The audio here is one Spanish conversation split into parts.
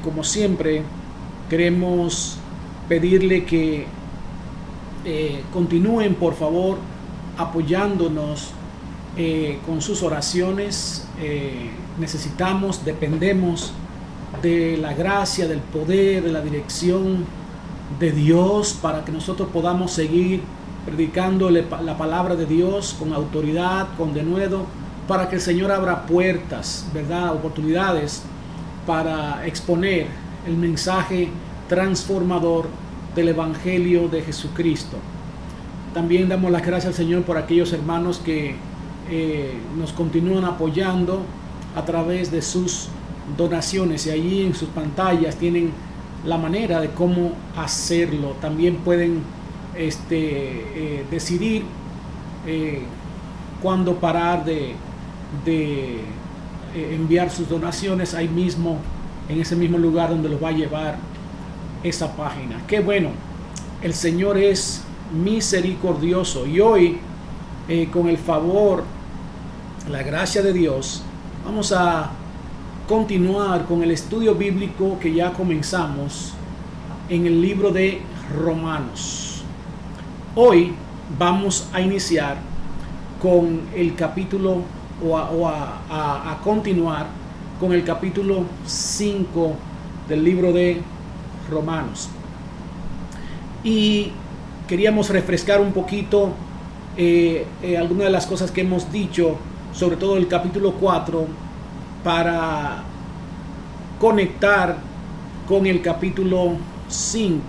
Como siempre, queremos pedirle que continúen, por favor, apoyándonos con sus oraciones. Dependemos de la gracia, del poder, de la dirección de Dios para que nosotros podamos seguir predicando la palabra de Dios con autoridad, con denuedo, para que el Señor abra puertas, ¿verdad? Oportunidades para exponer el mensaje transformador del Evangelio de Jesucristo. También damos las gracias al Señor por aquellos hermanos que nos continúan apoyando a través de sus donaciones, y allí en sus pantallas tienen la manera de cómo hacerlo. También pueden decidir cuándo parar de enviar sus donaciones ahí mismo, en ese mismo lugar donde los va a llevar esa página. Qué bueno, el Señor es misericordioso, y hoy con el favor, la gracia de Dios, vamos a continuar con el estudio bíblico que ya comenzamos en el libro de Romanos. Hoy vamos a iniciar con el capítulo a continuar con el capítulo 5 del libro de Romanos, y queríamos refrescar un poquito algunas de las cosas que hemos dicho, sobre todo el capítulo 4, para conectar con el capítulo 5.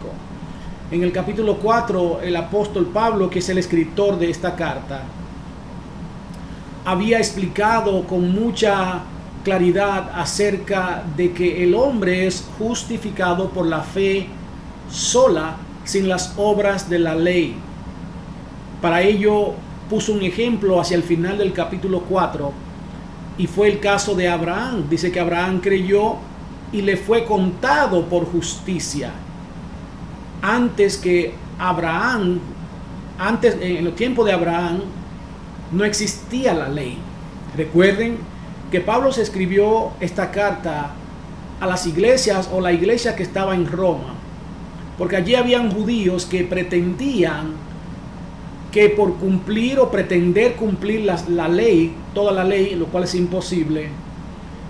En el capítulo 4, el apóstol Pablo, que es el escritor de esta carta, había explicado con mucha claridad acerca de que el hombre es justificado por la fe sola, sin las obras de la ley. Para ello puso un ejemplo hacia el final del capítulo 4, y fue el caso de Abraham. Dice que Abraham creyó y le fue contado por justicia. En el tiempo de Abraham no existía la ley. Recuerden que Pablo se escribió esta carta a las iglesias, o la iglesia que estaba en Roma, porque allí habían judíos que pretendían que por cumplir o pretender cumplir la ley, toda la ley, lo cual es imposible,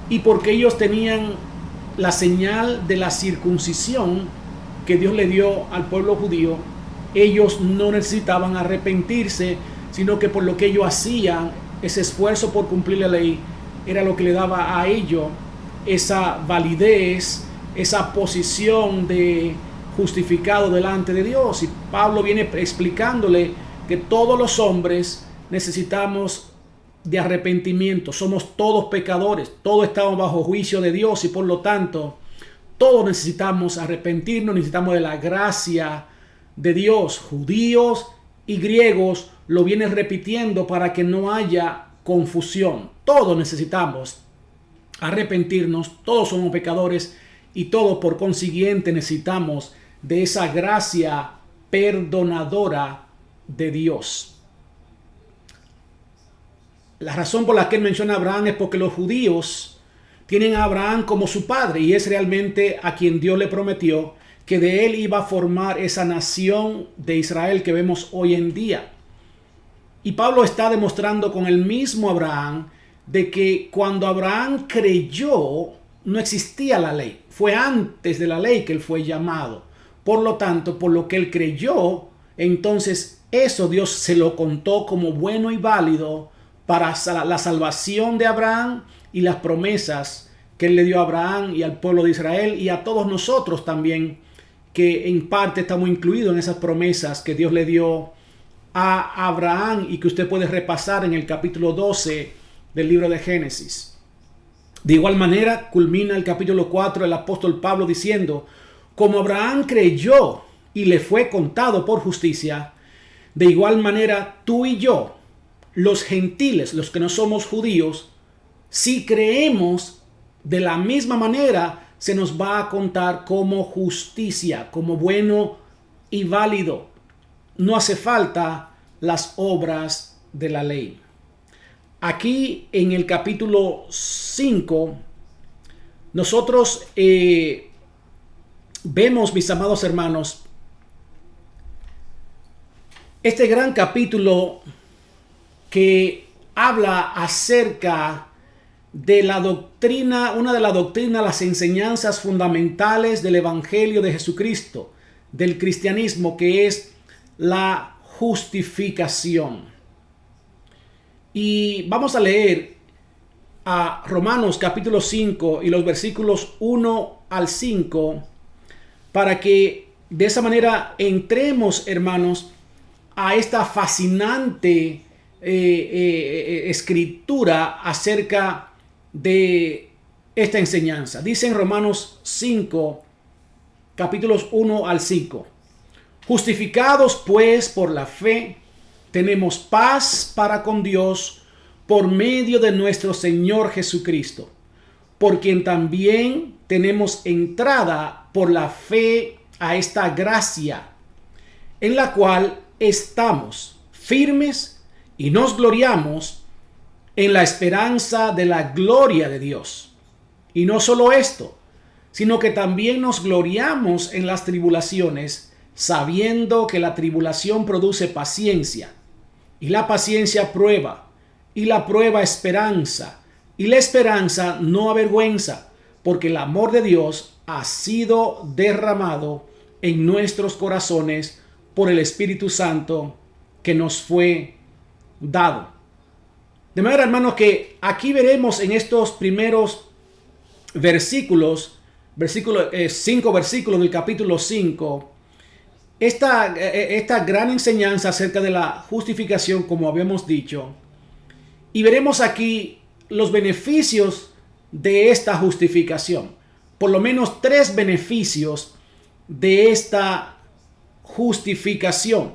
y porque ellos tenían la señal de la circuncisión que Dios le dio al pueblo judío, ellos no necesitaban arrepentirse, sino que por lo que ellos hacían, ese esfuerzo por cumplir la ley, era lo que le daba a ellos esa validez, esa posición de justificado delante de Dios. Y Pablo viene explicándole que todos los hombres necesitamos de arrepentimiento. Somos todos pecadores, todos estamos bajo juicio de Dios, y por lo tanto todos necesitamos arrepentirnos, necesitamos de la gracia de Dios. Judíos y griegos lo vienen repitiendo para que no haya confusión. Todos necesitamos arrepentirnos, todos somos pecadores, y todos por consiguiente necesitamos de esa gracia perdonadora de Dios. La razón por la que él menciona a Abraham es porque los judíos tienen a Abraham como su padre, y es realmente a quien Dios le prometió que de él iba a formar esa nación de Israel que vemos hoy en día. Y Pablo está demostrando con el mismo Abraham de que cuando Abraham creyó no existía la ley. Fue antes de la ley que él fue llamado. Por lo tanto, por lo que él creyó, entonces eso Dios se lo contó como bueno y válido para la salvación de Abraham y las promesas que él le dio a Abraham y al pueblo de Israel, y a todos nosotros también, que en parte estamos incluidos en esas promesas que Dios le dio a Abraham, y que usted puede repasar en el capítulo 12 del libro de Génesis. De igual manera, culmina el capítulo 4 el apóstol Pablo diciendo: como Abraham creyó y le fue contado por justicia, de igual manera tú y yo, los gentiles, los que no somos judíos, si creemos, de la misma manera se nos va a contar como justicia, como bueno y válido. No hace falta las obras de la ley. Aquí en el capítulo 5 nosotros vemos, mis amados hermanos, este gran capítulo que habla acerca de la doctrina, una de las doctrinas, las enseñanzas fundamentales del Evangelio de Jesucristo, del cristianismo, que es la justificación. Y vamos a leer a Romanos capítulo 5 y los versículos 1 al 5 para que de esa manera entremos, hermanos, a esta fascinante escritura acerca de esta enseñanza. Dice en Romanos 5, capítulos 1 al 5. Justificados pues por la fe, tenemos paz para con Dios por medio de nuestro Señor Jesucristo, por quien también tenemos entrada por la fe a esta gracia, en la cual estamos firmes y nos gloriamos en la esperanza de la gloria de Dios. Y no solo esto, sino que también nos gloriamos en las tribulaciones, sabiendo que la tribulación produce paciencia, y la paciencia prueba, y la prueba esperanza, y la esperanza no avergüenza, porque el amor de Dios ha sido derramado en nuestros corazones por el Espíritu Santo que nos fue dado. De manera, hermanos, que aquí veremos en estos primeros versículos, 5 versículos del capítulo 5, esta gran enseñanza acerca de la justificación, como habíamos dicho, y veremos aquí los beneficios de esta justificación. Por lo menos 3 beneficios de esta justificación.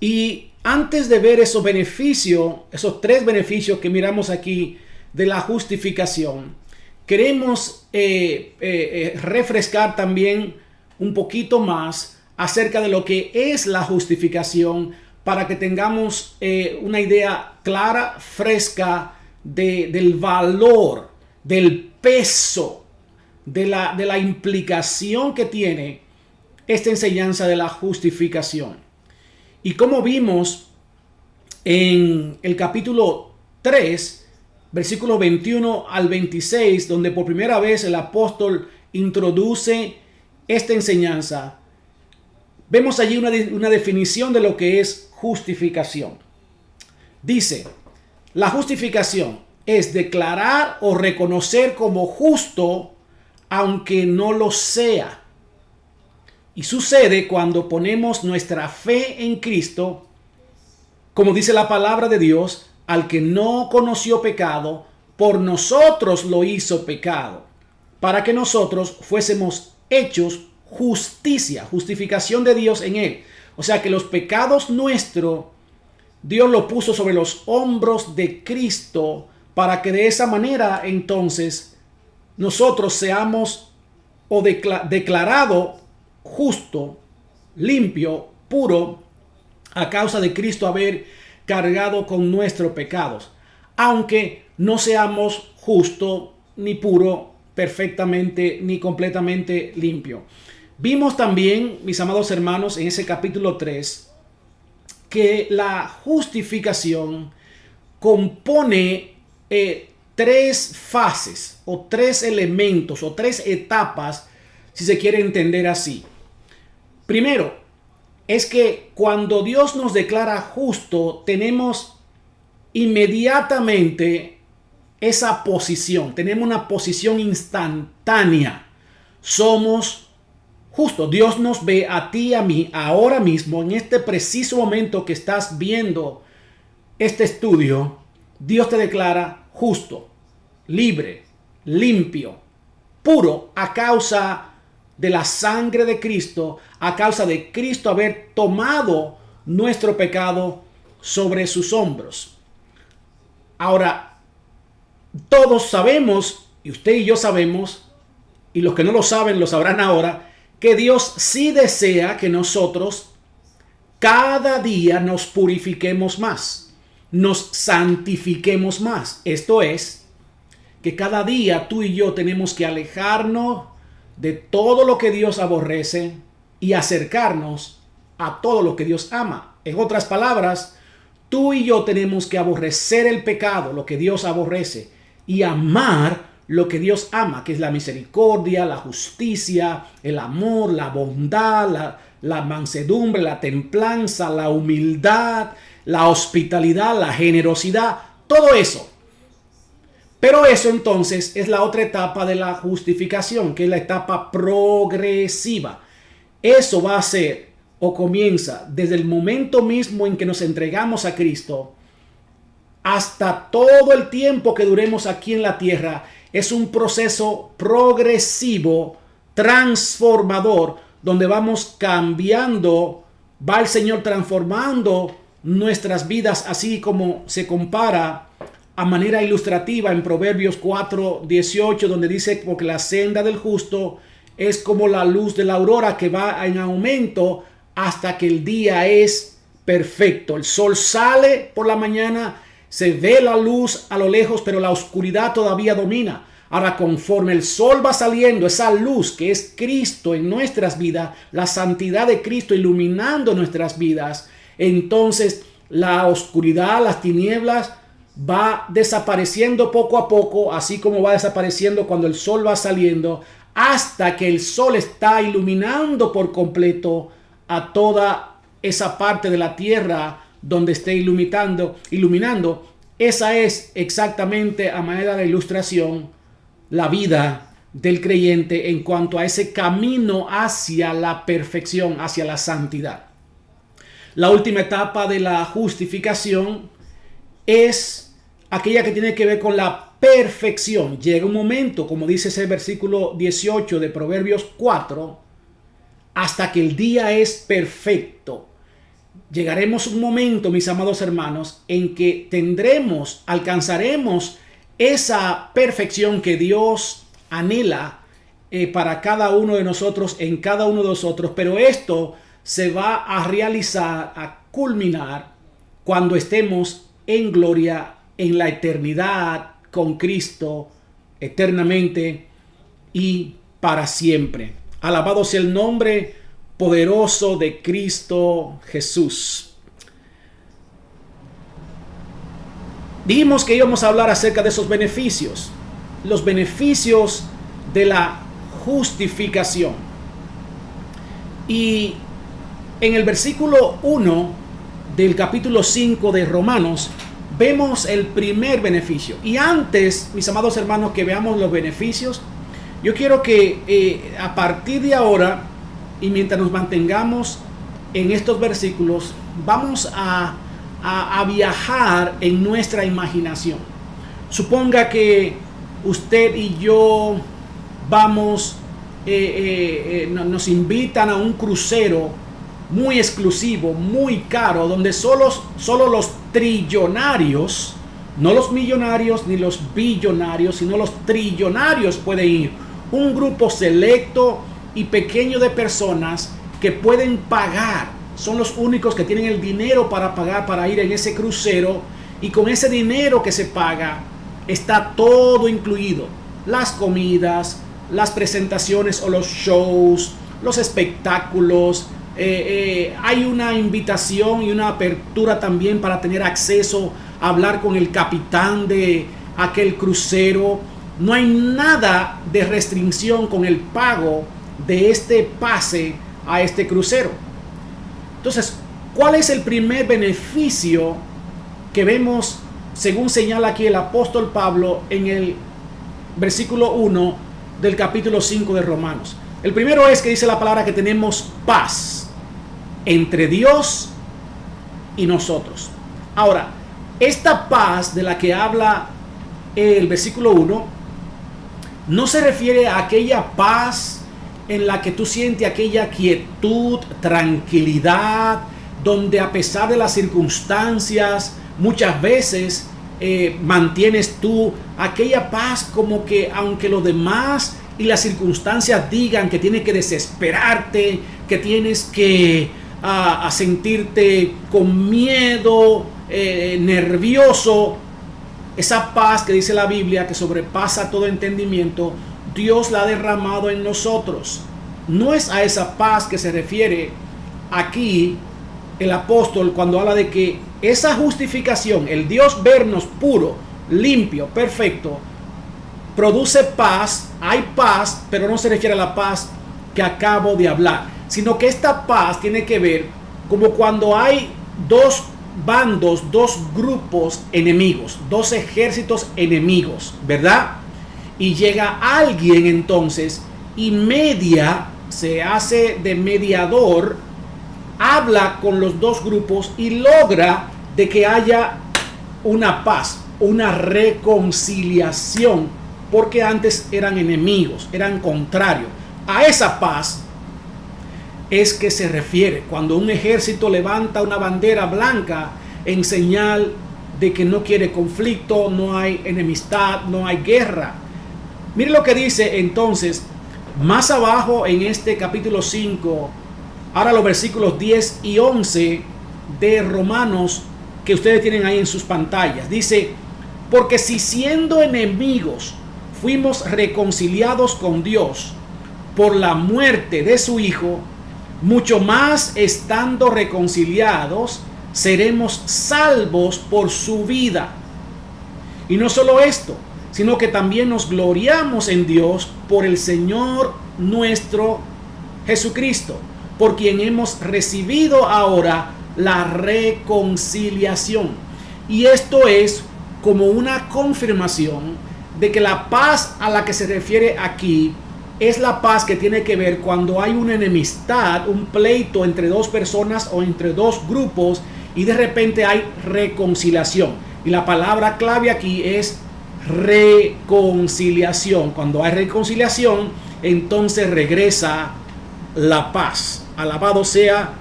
Y antes de ver esos beneficios, esos 3 beneficios que miramos aquí de la justificación, queremos refrescar también un poquito más acerca de lo que es la justificación, para que tengamos una idea clara, fresca del valor, del peso, de la implicación que tiene esta enseñanza de la justificación. Y como vimos en el capítulo 3, versículo 21 al 26, donde por primera vez el apóstol introduce esta enseñanza, vemos allí una definición de lo que es justificación. Dice, la justificación es declarar o reconocer como justo aunque no lo sea. Y sucede cuando ponemos nuestra fe en Cristo, como dice la palabra de Dios, al que no conoció pecado, por nosotros lo hizo pecado, para que nosotros fuésemos hechos justicia, justificación de Dios en él. O sea que los pecados nuestros, Dios lo puso sobre los hombros de Cristo, para que de esa manera entonces nosotros seamos declarado justo, limpio, puro, a causa de Cristo haber cargado con nuestros pecados, aunque no seamos justo ni puro perfectamente ni completamente limpio. Vimos también, mis amados hermanos, en ese capítulo 3, que la justificación compone 3 fases o 3 elementos o 3 etapas, si se quiere entender así. Primero, es que cuando Dios nos declara justo, tenemos inmediatamente esa posición. Tenemos una posición instantánea. Somos justos. Dios nos ve a ti y a mí ahora mismo, en este preciso momento que estás viendo este estudio. Dios te declara justo, libre, limpio, puro, a causa de la sangre de Cristo, a causa de Cristo haber tomado nuestro pecado sobre sus hombros. Ahora, todos sabemos, y usted y yo sabemos, y los que no lo saben lo sabrán ahora, que Dios sí desea que nosotros cada día nos purifiquemos más, nos santifiquemos más. Esto es, que cada día tú y yo tenemos que alejarnos de todo lo que Dios aborrece y acercarnos a todo lo que Dios ama. En otras palabras, tú y yo tenemos que aborrecer el pecado, lo que Dios aborrece, y amar lo que Dios ama, que es la misericordia, la justicia, el amor, la bondad, la mansedumbre, la templanza, la humildad, la hospitalidad, la generosidad, todo eso. Pero eso entonces es la otra etapa de la justificación, que es la etapa progresiva. Eso va a ser o comienza desde el momento mismo en que nos entregamos a Cristo hasta todo el tiempo que duremos aquí en la tierra. Es un proceso progresivo, transformador, donde vamos cambiando, va el Señor transformando nuestras vidas, así como se compara a manera ilustrativa en Proverbios 4:18, donde dice: porque la senda del justo es como la luz de la aurora, que va en aumento hasta que el día es perfecto. El sol sale por la mañana, se ve la luz a lo lejos, pero la oscuridad todavía domina. Ahora, conforme el sol va saliendo, esa luz que es Cristo en nuestras vidas, la santidad de Cristo iluminando nuestras vidas, entonces la oscuridad, las tinieblas, va desapareciendo poco a poco, así como va desapareciendo cuando el sol va saliendo, hasta que el sol está iluminando por completo a toda esa parte de la tierra donde esté iluminando. Esa es exactamente, a manera de ilustración, la vida del creyente en cuanto a ese camino hacia la perfección, hacia la santidad. La última etapa de la justificación es aquella que tiene que ver con la perfección. Llega un momento, como dice ese versículo 18 de Proverbios 4, hasta que el día es perfecto. Llegaremos un momento, mis amados hermanos, en que alcanzaremos esa perfección que Dios anhela para cada uno de nosotros, en cada uno de nosotros. Pero esto se va a realizar, a culminar, cuando estemos en gloria, en la eternidad con Cristo, eternamente y para siempre. Alabado sea el nombre poderoso de Cristo Jesús. Dijimos que íbamos a hablar acerca de esos beneficios, los beneficios de la justificación. Y en el versículo 1 del capítulo 5 de Romanos, vemos el primer beneficio. Y antes, mis amados hermanos, que veamos los beneficios, yo quiero que a partir de ahora, y mientras nos mantengamos en estos versículos, vamos a viajar en nuestra imaginación. Suponga que usted y yo vamos, nos invitan a un crucero muy exclusivo, muy caro, donde solo los trillonarios, no los millonarios ni los billonarios, sino los trillonarios pueden ir. Un grupo selecto y pequeño de personas que pueden pagar, son los únicos que tienen el dinero para pagar para ir en ese crucero, y con ese dinero que se paga está todo incluido: las comidas, las presentaciones o los shows, los espectáculos. Hay una invitación y una apertura también para tener acceso a hablar con el capitán de aquel crucero. No hay nada de restricción con el pago de este pase a este crucero. Entonces, ¿cuál es el primer beneficio que vemos, según señala aquí el apóstol Pablo en el versículo 1 del capítulo 5 de Romanos? El primero es que dice la palabra que tenemos paz entre Dios y nosotros. Ahora, esta paz de la que habla el versículo 1 no se refiere a aquella paz en la que tú sientes aquella quietud, tranquilidad, donde a pesar de las circunstancias muchas veces mantienes tú aquella paz, como que aunque los demás y las circunstancias digan que tienes que desesperarte, que tienes que a sentirte con miedo, nervioso, esa paz que dice la Biblia que sobrepasa todo entendimiento, Dios la ha derramado en nosotros. No es a esa paz que se refiere aquí el apóstol cuando habla de que esa justificación, el Dios vernos puro, limpio, perfecto, produce paz. Hay paz, pero no se refiere a la paz que acabo de hablar, sino que esta paz tiene que ver como cuando hay dos bandos, dos grupos enemigos, dos ejércitos enemigos, ¿verdad? Y llega alguien entonces y media, se hace de mediador, habla con los dos grupos y logra de que haya una paz, una reconciliación, porque antes eran enemigos, eran contrarios. A esa paz es que se refiere cuando un ejército levanta una bandera blanca en señal de que no quiere conflicto, no hay enemistad, no hay guerra. Mire lo que dice entonces más abajo en este capítulo 5, ahora los versículos 10 y 11 de Romanos que ustedes tienen ahí en sus pantallas. Dice: porque si siendo enemigos fuimos reconciliados con Dios por la muerte de su Hijo, mucho más estando reconciliados seremos salvos por su vida. Y no solo esto, sino que también nos gloriamos en Dios por el Señor nuestro Jesucristo, por quien hemos recibido ahora la reconciliación. Y esto es como una confirmación de que la paz a la que se refiere aquí es la paz que tiene que ver cuando hay una enemistad, un pleito entre dos personas o entre dos grupos, y de repente hay reconciliación. Y la palabra clave aquí es reconciliación. Cuando hay reconciliación, entonces regresa la paz. Alabado sea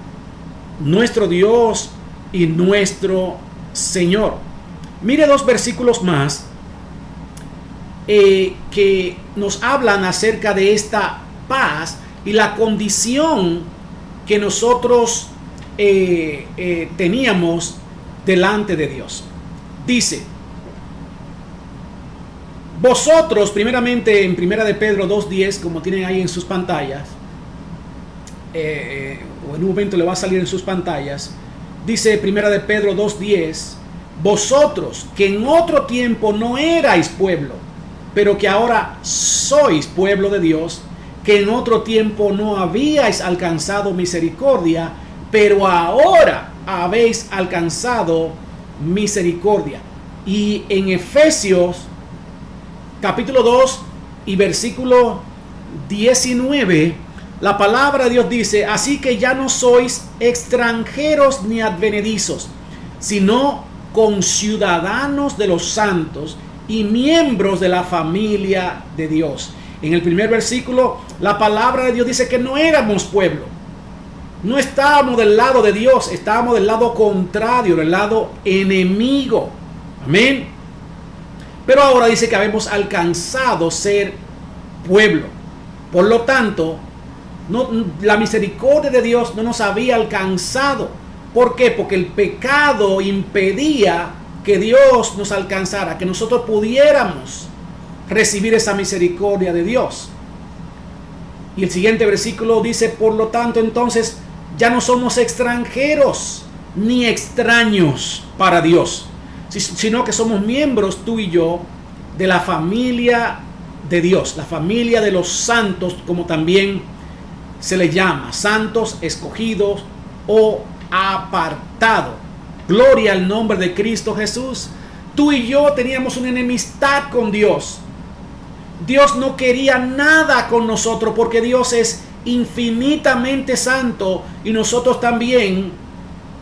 nuestro Dios y nuestro Señor. Mire dos versículos más que nos hablan acerca de esta paz y la condición que nosotros teníamos delante de Dios. Dice: vosotros, primeramente en Primera de Pedro 2:10, como tienen ahí en sus pantallas, o en un momento le va a salir en sus pantallas, dice Primera de Pedro 2:10: vosotros que en otro tiempo no erais pueblo, pero que ahora sois pueblo de Dios, que en otro tiempo no habíais alcanzado misericordia, pero ahora habéis alcanzado misericordia. Y en Efesios capítulo 2 y versículo 19, la palabra de Dios dice: así que ya no sois extranjeros ni advenedizos, sino conciudadanos de los santos y miembros de la familia de Dios. En el primer versículo, la palabra de Dios dice que no éramos pueblo, no estábamos del lado de Dios, estábamos del lado contrario, del lado enemigo. Amén. Pero ahora dice que habemos alcanzado ser pueblo. Por lo tanto, la misericordia de Dios no nos había alcanzado. ¿Por qué? Porque el pecado impedía que Dios nos alcanzara, que nosotros pudiéramos recibir esa misericordia de Dios. Y el siguiente versículo dice: por lo tanto, entonces ya no somos extranjeros ni extraños para Dios, sino que somos miembros, tú y yo, de la familia de Dios, la familia de los santos, como también se le llama, santos, escogidos o apartados. Gloria al nombre de Cristo Jesús. Tú y yo teníamos una enemistad con Dios. Dios no quería nada con nosotros porque Dios es infinitamente santo y nosotros también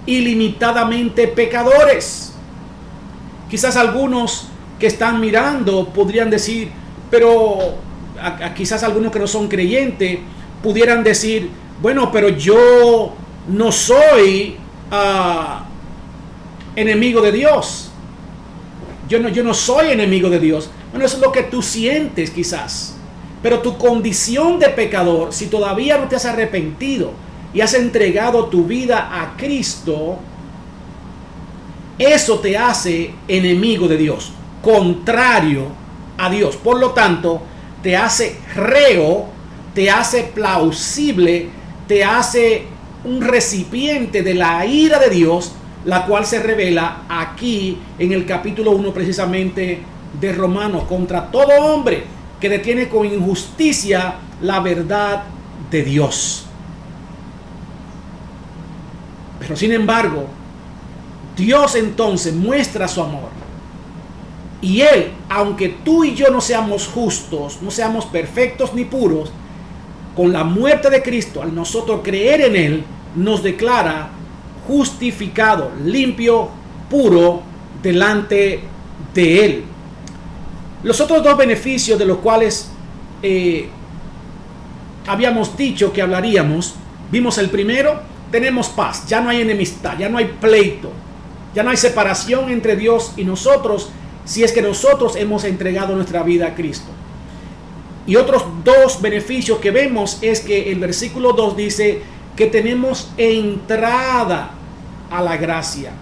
ilimitadamente pecadores. Quizás algunos que están mirando podrían decir, pero quizás algunos que no son creyentes pudieran decir: bueno, pero yo no soy enemigo de Dios. Yo no soy enemigo de Dios. Bueno, eso es lo que tú sientes quizás. Pero tu condición de pecador, si todavía no te has arrepentido y has entregado tu vida a Cristo, eso te hace enemigo de Dios. contrario a Dios. Por lo tanto, te hace reo, te hace plausible, te hace un recipiente de la ira de Dios, la cual se revela aquí en el capítulo 1 precisamente de Romanos, contra todo hombre que detiene con injusticia la verdad de Dios. Pero sin embargo, Dios entonces muestra su amor. Y Él, aunque tú y yo no seamos justos, no seamos perfectos ni puros, con la muerte de Cristo, al nosotros creer en Él, nos declara justificado, limpio, puro, delante de Él. Los otros dos beneficios de los cuales habíamos dicho que hablaríamos, vimos el primero, tenemos paz, ya no hay enemistad, ya no hay pleito, ya no hay separación entre Dios y nosotros, si es que nosotros hemos entregado nuestra vida a Cristo. Y otros dos beneficios que vemos es que el versículo 2 dice que tenemos entrada a la gracia.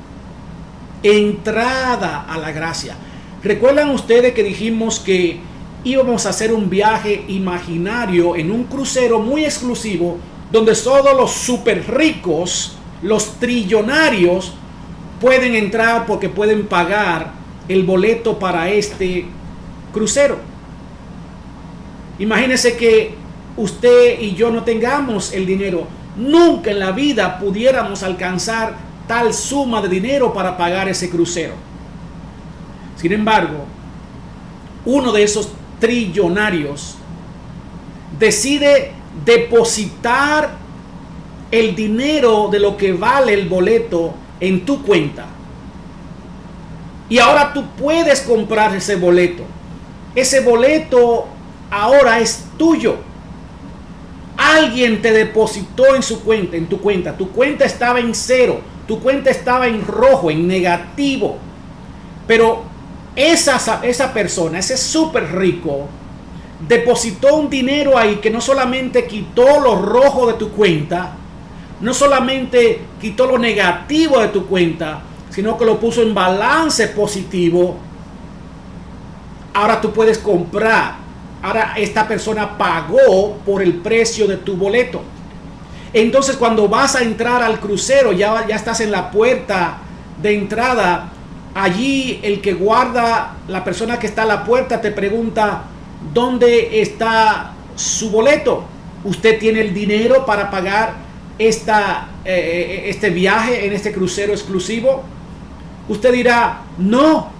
Entrada a la gracia. ¿Recuerdan ustedes que dijimos que íbamos a hacer un viaje imaginario en un crucero muy exclusivo donde solo los súper ricos, los trillonarios, pueden entrar porque pueden pagar el boleto para este crucero? Imagínese que usted y yo no tengamos el dinero. Nunca en la vida pudiéramos alcanzar tal suma de dinero para pagar ese crucero. Sin embargo, uno de esos trillonarios decide depositar el dinero de lo que vale el boleto en tu cuenta. Y ahora tú puedes comprar ese boleto. Ese boleto ahora es tuyo. Alguien te depositó en su cuenta, en tu cuenta. Tu cuenta estaba en cero. Tu cuenta estaba en rojo, en negativo. Pero esa persona, ese súper rico, depositó un dinero ahí que no solamente quitó lo rojo de tu cuenta, no solamente quitó lo negativo de tu cuenta, sino que lo puso en balance positivo. Ahora tú puedes comprar. Ahora esta persona pagó por el precio de tu boleto. Entonces cuando vas a entrar al crucero, ya estás en la puerta de entrada. Allí el que guarda, la persona que está a la puerta, te pregunta: ¿dónde está su boleto? ¿Usted tiene el dinero para pagar este viaje en este crucero exclusivo? Usted dirá: no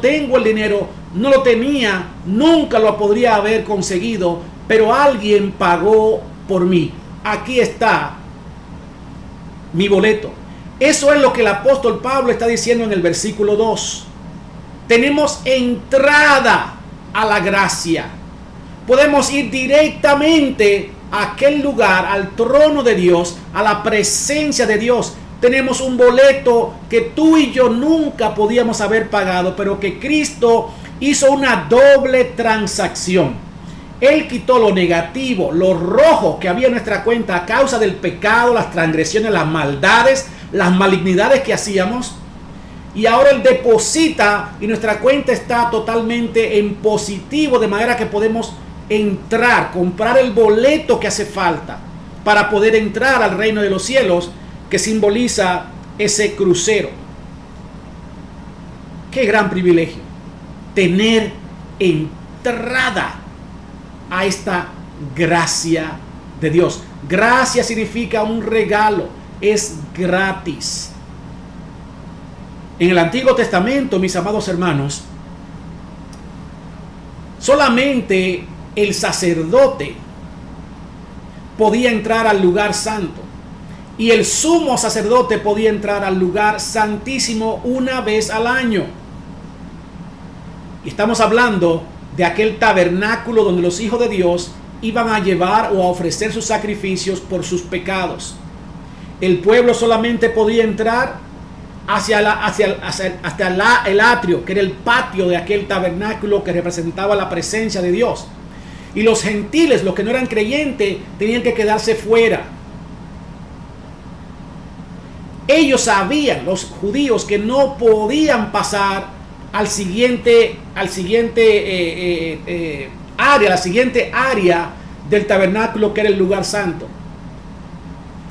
tengo el dinero. No lo tenía, nunca lo podría haber conseguido, pero alguien pagó por mí. Aquí está mi boleto. Eso es lo que el apóstol Pablo está diciendo en el versículo 2. Tenemos entrada a la gracia. Podemos ir directamente a aquel lugar, al trono de Dios, a la presencia de Dios. Tenemos un boleto que tú y yo nunca podíamos haber pagado, pero que Cristo hizo una doble transacción. Él quitó lo negativo, lo rojo que había en nuestra cuenta a causa del pecado, las transgresiones, las maldades, las malignidades que hacíamos. Y ahora Él deposita y nuestra cuenta está totalmente en positivo, de manera que podemos entrar, comprar el boleto que hace falta para poder entrar al reino de los cielos, que simboliza ese crucero. Qué gran privilegio tener entrada a esta gracia de Dios. Gracia significa un regalo, es gratis. En el Antiguo Testamento, mis amados hermanos, solamente el sacerdote podía entrar al lugar santo, y el sumo sacerdote podía entrar al lugar santísimo una vez al año. Y estamos hablando de aquel tabernáculo donde los hijos de Dios iban a llevar o a ofrecer sus sacrificios por sus pecados. El pueblo solamente podía entrar hasta el atrio, que era el patio de aquel tabernáculo que representaba la presencia de Dios. Y los gentiles, los que no eran creyentes, tenían que quedarse fuera. Ellos sabían, los judíos, que no podían pasar al siguiente área, la siguiente área del tabernáculo, que era el lugar santo.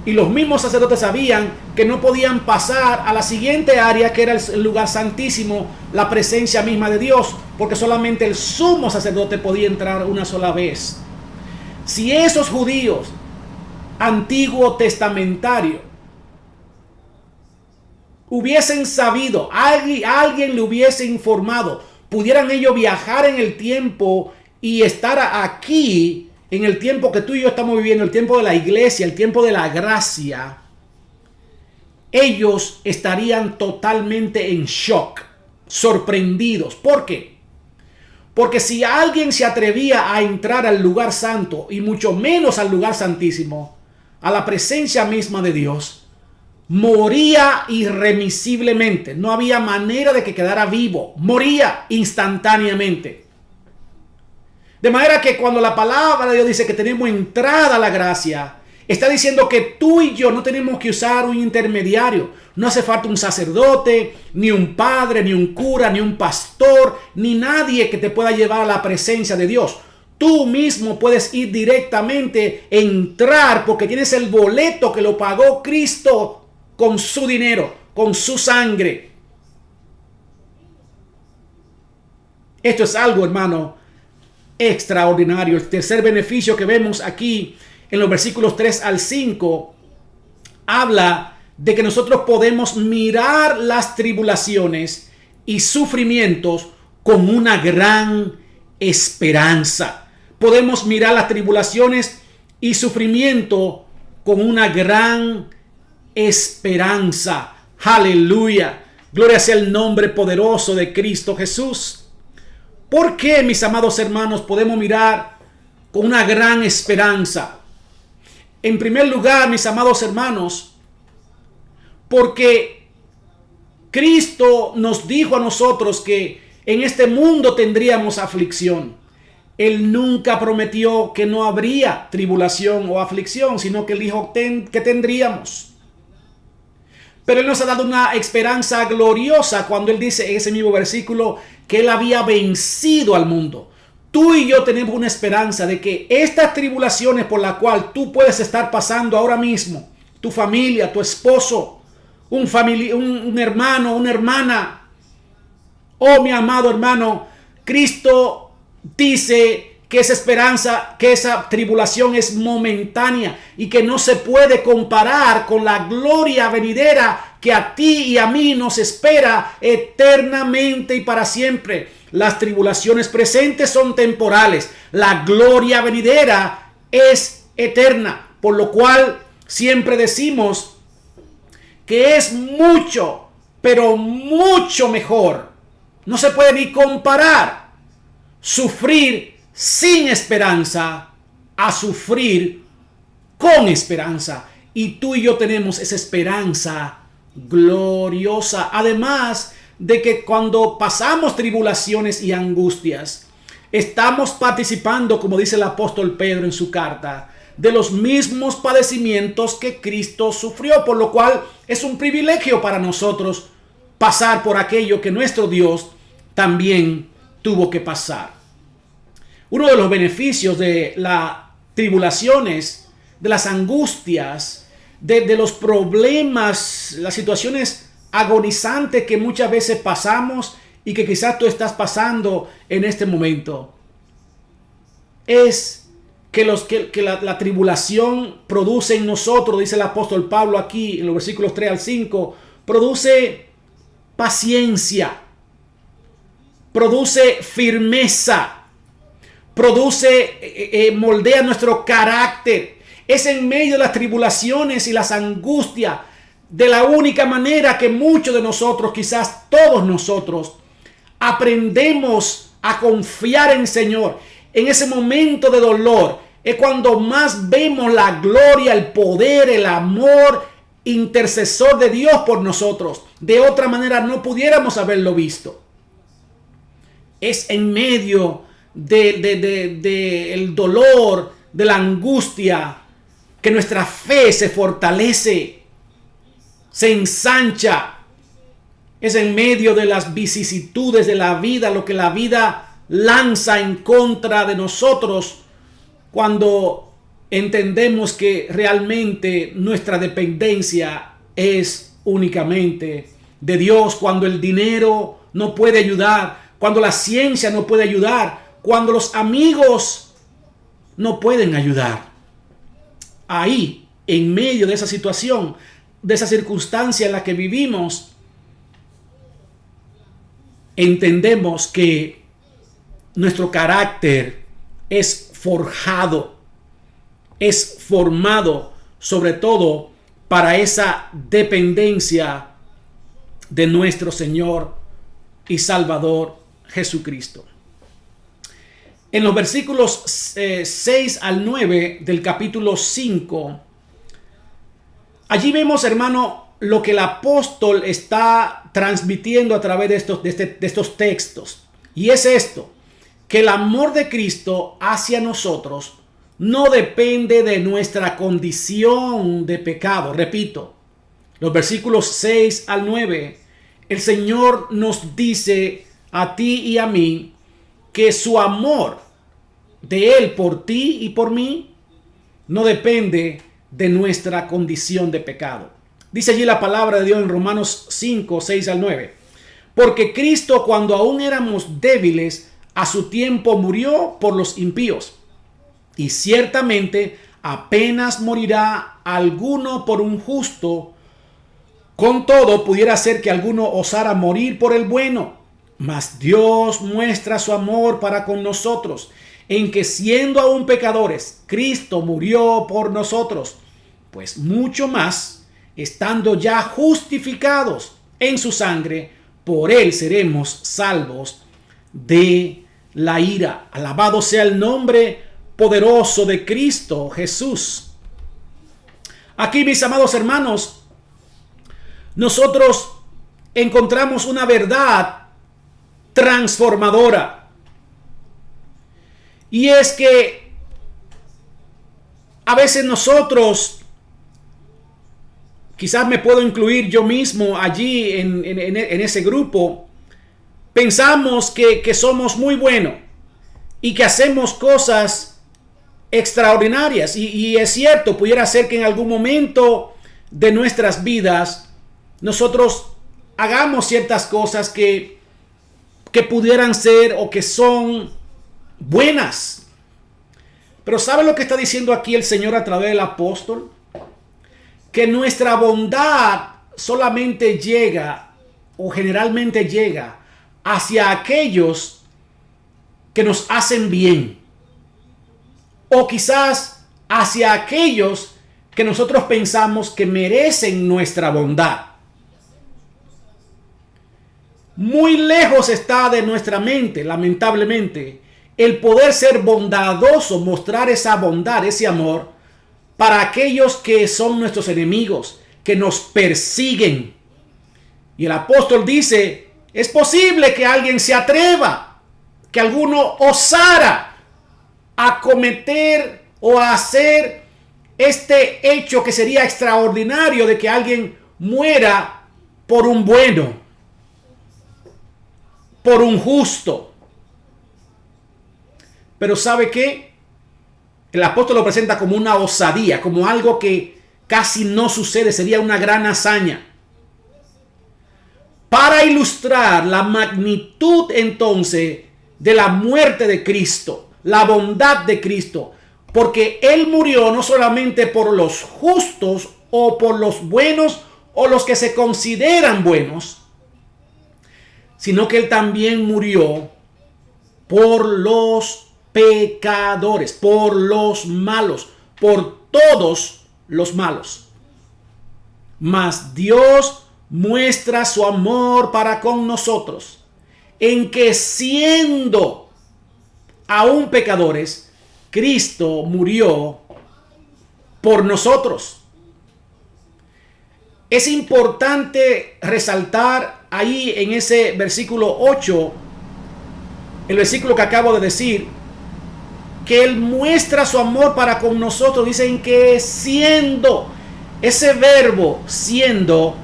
Y los mismos sacerdotes sabían que no podían pasar a la siguiente área, que era el lugar santísimo, la presencia misma de Dios, porque solamente el sumo sacerdote podía entrar una sola vez. Si esos judíos antiguo testamentario hubiesen sabido, alguien le hubiese informado, pudieran ellos viajar en el tiempo y estar aquí en el tiempo que tú y yo estamos viviendo, el tiempo de la iglesia, el tiempo de la gracia, ellos estarían totalmente en shock, sorprendidos. ¿Por qué? Porque si alguien se atrevía a entrar al lugar santo, y mucho menos al lugar santísimo, a la presencia misma de Dios, moría irremisiblemente. No había manera de que quedara vivo. Moría instantáneamente. De manera que cuando la palabra de Dios dice que tenemos entrada a la gracia, está diciendo que tú y yo no tenemos que usar un intermediario. No hace falta un sacerdote, ni un padre, ni un cura, ni un pastor, ni nadie que te pueda llevar a la presencia de Dios. Tú mismo puedes ir directamente, entrar, porque tienes el boleto que lo pagó Cristo con su dinero, con su sangre. Esto es algo, hermano, extraordinario. El tercer beneficio que vemos aquí en los versículos 3 al 5 habla de que nosotros podemos mirar las tribulaciones y sufrimientos con una gran esperanza. Podemos mirar las tribulaciones y sufrimiento con una gran esperanza. Aleluya. Gloria sea el nombre poderoso de Cristo Jesús. ¿Por qué, mis amados hermanos, podemos mirar con una gran esperanza? En primer lugar, mis amados hermanos, porque Cristo nos dijo a nosotros que en este mundo tendríamos aflicción. Él nunca prometió que no habría tribulación o aflicción, sino que Él dijo que tendríamos. Pero Él nos ha dado una esperanza gloriosa cuando Él dice en ese mismo versículo que Él había vencido al mundo. Tú y yo tenemos una esperanza de que estas tribulaciones por las cuales tú puedes estar pasando ahora mismo, tu familia, tu esposo, un hermano, una hermana, oh mi amado hermano, Cristo dice que esa esperanza, que esa tribulación es momentánea y que no se puede comparar con la gloria venidera que a ti y a mí nos espera eternamente y para siempre. Las tribulaciones presentes son temporales, la gloria venidera es eterna, por lo cual siempre decimos que es mucho, pero mucho mejor. No se puede ni comparar sufrir sin esperanza a sufrir con esperanza. Y tú y yo tenemos esa esperanza gloriosa. Además de que cuando pasamos tribulaciones y angustias, estamos participando, como dice el apóstol Pedro en su carta, de los mismos padecimientos que Cristo sufrió, por lo cual es un privilegio para nosotros pasar por aquello que nuestro Dios también tuvo que pasar. Uno de los beneficios de las tribulaciones, de las angustias, de los problemas, las situaciones agonizantes que muchas veces pasamos y que quizás tú estás pasando en este momento, es que la tribulación produce en nosotros, dice el apóstol Pablo aquí en los versículos 3 al 5, produce paciencia, produce firmeza, moldea nuestro carácter. Es en medio de las tribulaciones y las angustias, de la única manera que muchos de nosotros, quizás todos nosotros, aprendemos a confiar en el Señor. En ese momento de dolor es cuando más vemos la gloria, el poder, el amor intercesor de Dios por nosotros. De otra manera no pudiéramos haberlo visto. Es en medio del dolor, de la angustia, que nuestra fe se fortalece, se ensancha. Es en medio de las vicisitudes de la vida, lo que la vida lanza en contra de nosotros, cuando entendemos que realmente nuestra dependencia es únicamente de Dios, cuando el dinero no puede ayudar, cuando la ciencia no puede ayudar, cuando los amigos no pueden ayudar. Ahí, en medio de esa situación, de esa circunstancia en la que vivimos, entendemos que nuestro carácter es forjado, es formado sobre todo para esa dependencia de nuestro Señor y Salvador Jesucristo. En los versículos 6 al 9 del capítulo 5, allí vemos, hermano, lo que el apóstol está transmitiendo a través de estos textos. Y es esto, que el amor de Cristo hacia nosotros no depende de nuestra condición de pecado. Repito, los versículos 6 al 9, el Señor nos dice a ti y a mí que su amor de Él por ti y por mí no depende de nuestra condición de pecado. Dice allí la palabra de Dios en Romanos 5, 6 al 9. Porque Cristo, cuando aún éramos débiles, a su tiempo murió por los impíos. Y ciertamente apenas morirá alguno por un justo. Con todo, pudiera ser que alguno osara morir por el bueno. Mas Dios muestra su amor para con nosotros, en que siendo aún pecadores, Cristo murió por nosotros. Pues mucho más, estando ya justificados en su sangre, por él seremos salvos de la ira. Alabado sea el nombre poderoso de Cristo Jesús. Aquí, mis amados hermanos, nosotros encontramos una verdad transformadora. Y es que a veces nosotros, quizás me puedo incluir yo mismo allí en ese grupo, pensamos que somos muy buenos y que hacemos cosas extraordinarias. Y es cierto, pudiera ser que en algún momento de nuestras vidas nosotros hagamos ciertas cosas que pudieran ser o que son buenas. Pero ¿sabe lo que está diciendo aquí el Señor a través del apóstol? Que nuestra bondad solamente llega, o generalmente llega, hacia aquellos que nos hacen bien, o quizás hacia aquellos que nosotros pensamos que merecen nuestra bondad. Muy lejos está de nuestra mente, lamentablemente, el poder ser bondadoso, mostrar esa bondad, ese amor, para aquellos que son nuestros enemigos, que nos persiguen. Y el apóstol dice, es posible que alguien se atreva, que alguno osara a cometer o a hacer este hecho que sería extraordinario de que alguien muera por un bueno, por un justo. Pero ¿sabe qué? El apóstol lo presenta como una osadía, como algo que casi no sucede, sería una gran hazaña. Para ilustrar la magnitud entonces de la muerte de Cristo, la bondad de Cristo, porque Él murió no solamente por los justos o por los buenos o los que se consideran buenos, sino que Él también murió por los pecadores, por los malos, por todos los malos. Mas Dios muestra su amor para con nosotros, en que siendo aún pecadores, Cristo murió por nosotros. Es importante resaltar ahí en ese versículo 8, el versículo que acabo de decir, que Él muestra su amor para con nosotros. Dicen que siendo, ese verbo siendo,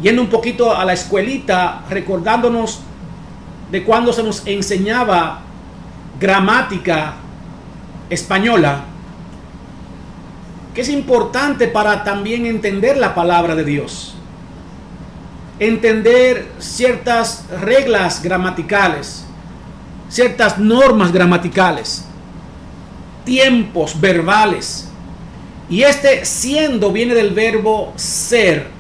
yendo un poquito a la escuelita, recordándonos de cuando se nos enseñaba gramática española, que es importante para también entender la palabra de Dios, entender ciertas reglas gramaticales, ciertas normas gramaticales, tiempos verbales. Y este siendo viene del verbo ser,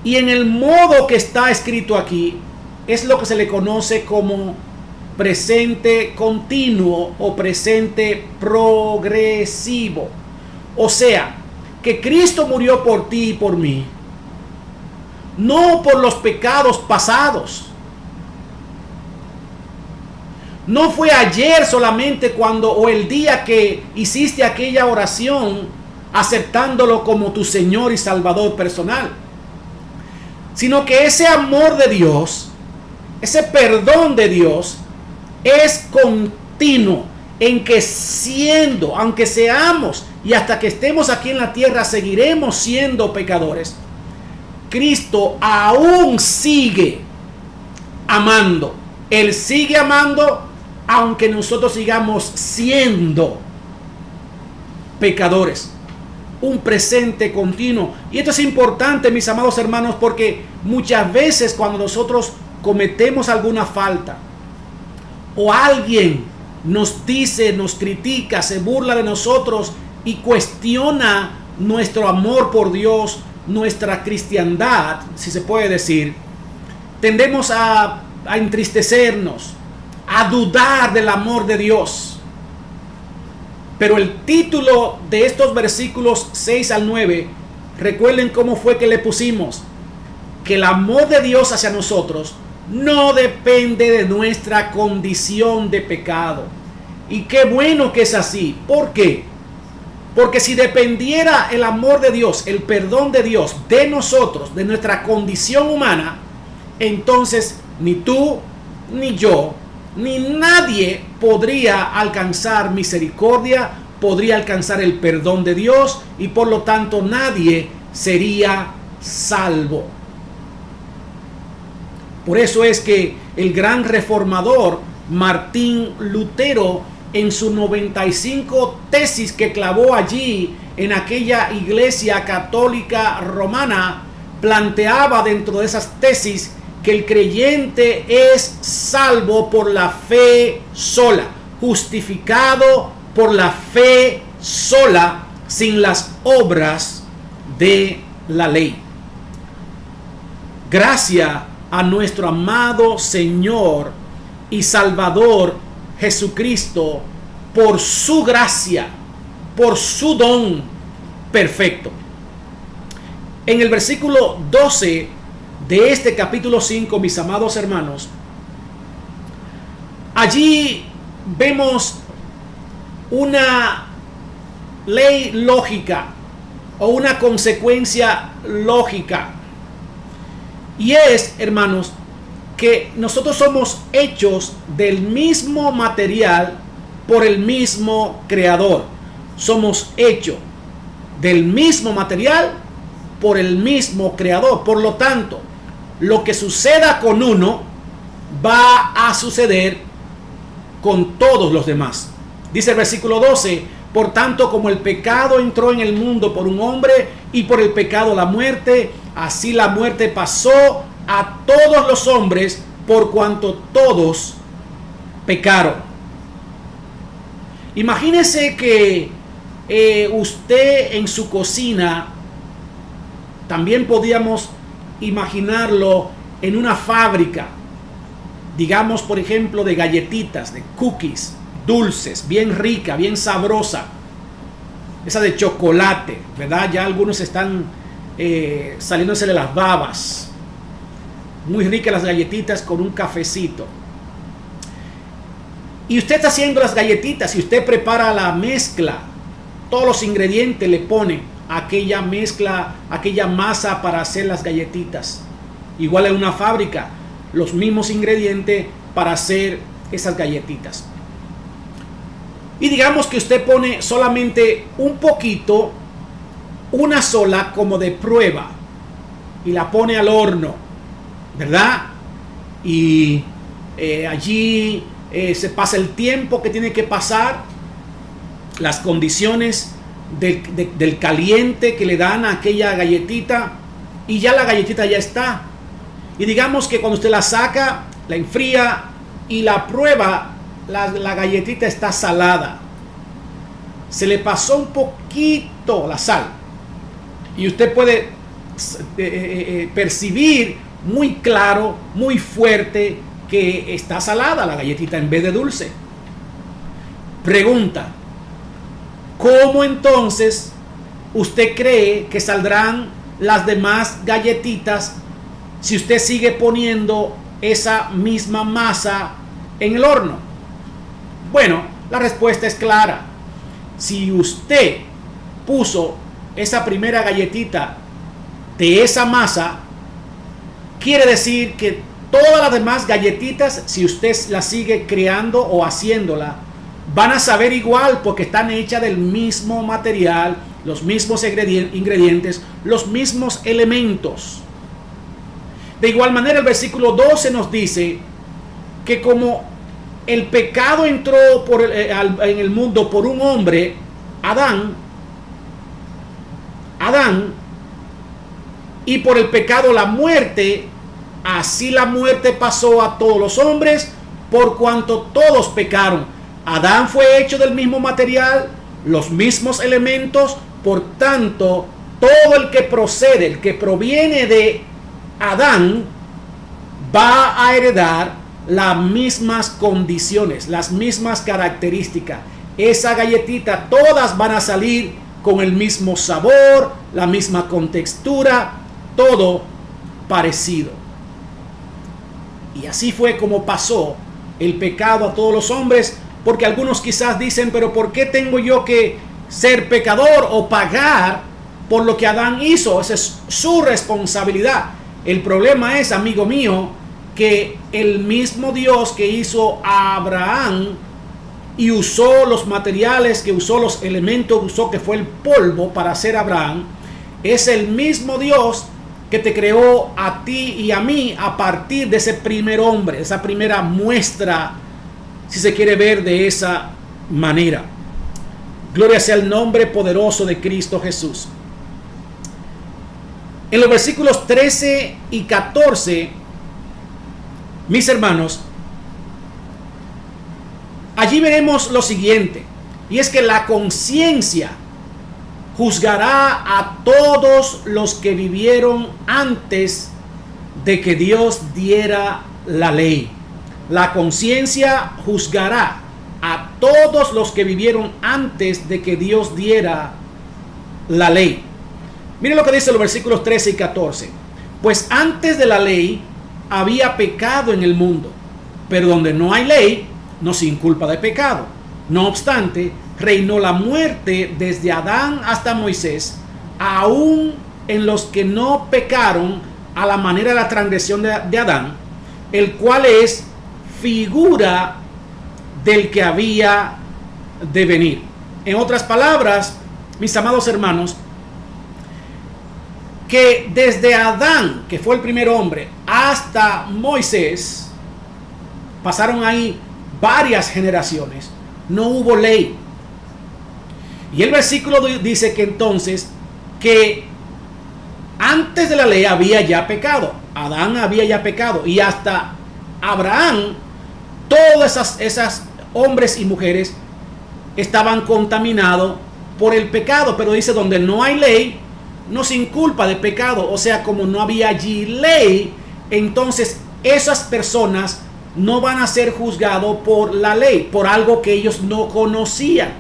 y en el modo que está escrito aquí es lo que se le conoce como presente continuo o presente progresivo. O sea, que Cristo murió por ti y por mí, no por los pecados pasados. No fue ayer solamente cuando, o el día que hiciste aquella oración aceptándolo como tu Señor y Salvador personal, sino que ese amor de Dios, ese perdón de Dios es continuo, en que siendo, aunque seamos y hasta que estemos aquí en la tierra seguiremos siendo pecadores, Cristo aún sigue amando. Él sigue amando aunque nosotros sigamos siendo pecadores. Un presente continuo. Y esto es importante, mis amados hermanos, porque muchas veces cuando nosotros cometemos alguna falta o alguien nos dice, nos critica, se burla de nosotros y cuestiona nuestro amor por Dios, nuestra cristiandad, si se puede decir, tendemos a entristecernos, a dudar del amor de Dios. Pero el título de estos versículos 6 al 9, recuerden cómo fue que le pusimos: que el amor de Dios hacia nosotros no depende de nuestra condición de pecado. Y qué bueno que es así. ¿Por qué? Porque si dependiera el amor de Dios, el perdón de Dios de nosotros, de nuestra condición humana, entonces ni tú, ni yo, ni nadie podría alcanzar misericordia, podría alcanzar el perdón de Dios, y por lo tanto nadie sería salvo. Por eso es que el gran reformador Martín Lutero, en sus 95 tesis que clavó allí en aquella iglesia católica romana, planteaba dentro de esas tesis que el creyente es salvo por la fe sola, justificado por la fe sola, sin las obras de la ley. Gracias a nuestro amado Señor y Salvador Jesucristo, por su gracia, por su don perfecto. En el versículo 12 de este capítulo 5, mis amados hermanos, allí vemos una ley lógica o una consecuencia lógica, y es, hermanos, que nosotros somos hechos del mismo material por el mismo creador. Somos hechos del mismo material por el mismo creador. Por lo tanto, lo que suceda con uno va a suceder con todos los demás. Dice el versículo 12: por tanto, como el pecado entró en el mundo por un hombre, y por el pecado la muerte, así la muerte pasó a todos los hombres, por cuanto todos pecaron. Imagínese que usted en su cocina, también podíamos imaginarlo en una fábrica, digamos por ejemplo de galletitas, de cookies, dulces, bien rica, bien sabrosa, esa de chocolate, ¿verdad? Ya algunos están saliéndose de las babas. Muy ricas las galletitas con un cafecito. Y usted está haciendo las galletitas y usted prepara la mezcla, todos los ingredientes le pone aquella mezcla, aquella masa para hacer las galletitas. Igual en una fábrica, los mismos ingredientes para hacer esas galletitas. Y digamos que usted pone solamente un poquito una sola como de prueba y la pone al horno, ¿verdad? Y allí se pasa el tiempo que tiene que pasar, las condiciones del caliente que le dan a aquella galletita, y ya la galletita ya está. Y digamos que cuando usted la saca, la enfría y la prueba, la galletita está salada. Se le pasó un poquito la sal. Y usted puede percibir muy claro, muy fuerte, que está salada la galletita en vez de dulce. Pregunta: ¿cómo entonces usted cree que saldrán las demás galletitas si usted sigue poniendo esa misma masa en el horno? Bueno, la respuesta es clara. Si usted puso esa primera galletita de esa masa, quiere decir que todas las demás galletitas, si usted las sigue creando o haciéndola, van a saber igual, porque están hechas del mismo material, los mismos ingredientes, los mismos elementos. De igual manera, el versículo 12 nos dice que como el pecado entró en el mundo por un hombre, Adán, y por el pecado la muerte, así la muerte pasó a todos los hombres, por cuanto todos pecaron. Adán fue hecho del mismo material, los mismos elementos, por tanto, todo el que procede, el que proviene de Adán, va a heredar las mismas condiciones, las mismas características. Esa galletita, todas van a salir con el mismo sabor, la misma contextura, todo parecido. Y así fue como pasó el pecado a todos los hombres, porque algunos quizás dicen: pero ¿por qué tengo yo que ser pecador o pagar por lo que Adán hizo? Esa es su responsabilidad. El problema es, amigo mío, que el mismo Dios que hizo a Abraham y usó los materiales, que usó los elementos, usó que fue el polvo para hacer Abraham, es el mismo Dios que te creó a ti y a mí a partir de ese primer hombre, esa primera muestra, si se quiere ver de esa manera. Gloria sea el nombre poderoso de Cristo Jesús. En los versículos 13 y 14, mis hermanos, allí veremos lo siguiente, y es que la conciencia juzgará a todos los que vivieron antes de que Dios diera la ley. La conciencia juzgará a todos los que vivieron antes de que Dios diera la ley. Miren lo que dice los versículos 13 y 14. Pues antes de la ley había pecado en el mundo, pero donde no hay ley, no se inculpa de pecado. No obstante, reinó la muerte desde Adán hasta Moisés, aún en los que no pecaron a la manera de la transgresión de Adán, el cual es figura del que había de venir. En otras palabras, mis amados hermanos, que desde Adán, que fue el primer hombre, hasta Moisés, pasaron ahí varias generaciones, no hubo ley. Y el versículo dice que entonces, que antes de la ley había ya pecado, Adán había ya pecado, y hasta Abraham, todas esas hombres y mujeres estaban contaminados por el pecado. Pero dice, donde no hay ley, no se inculpa de pecado. O sea, como no había allí ley, entonces esas personas no van a ser juzgados por la ley, por algo que ellos no conocían.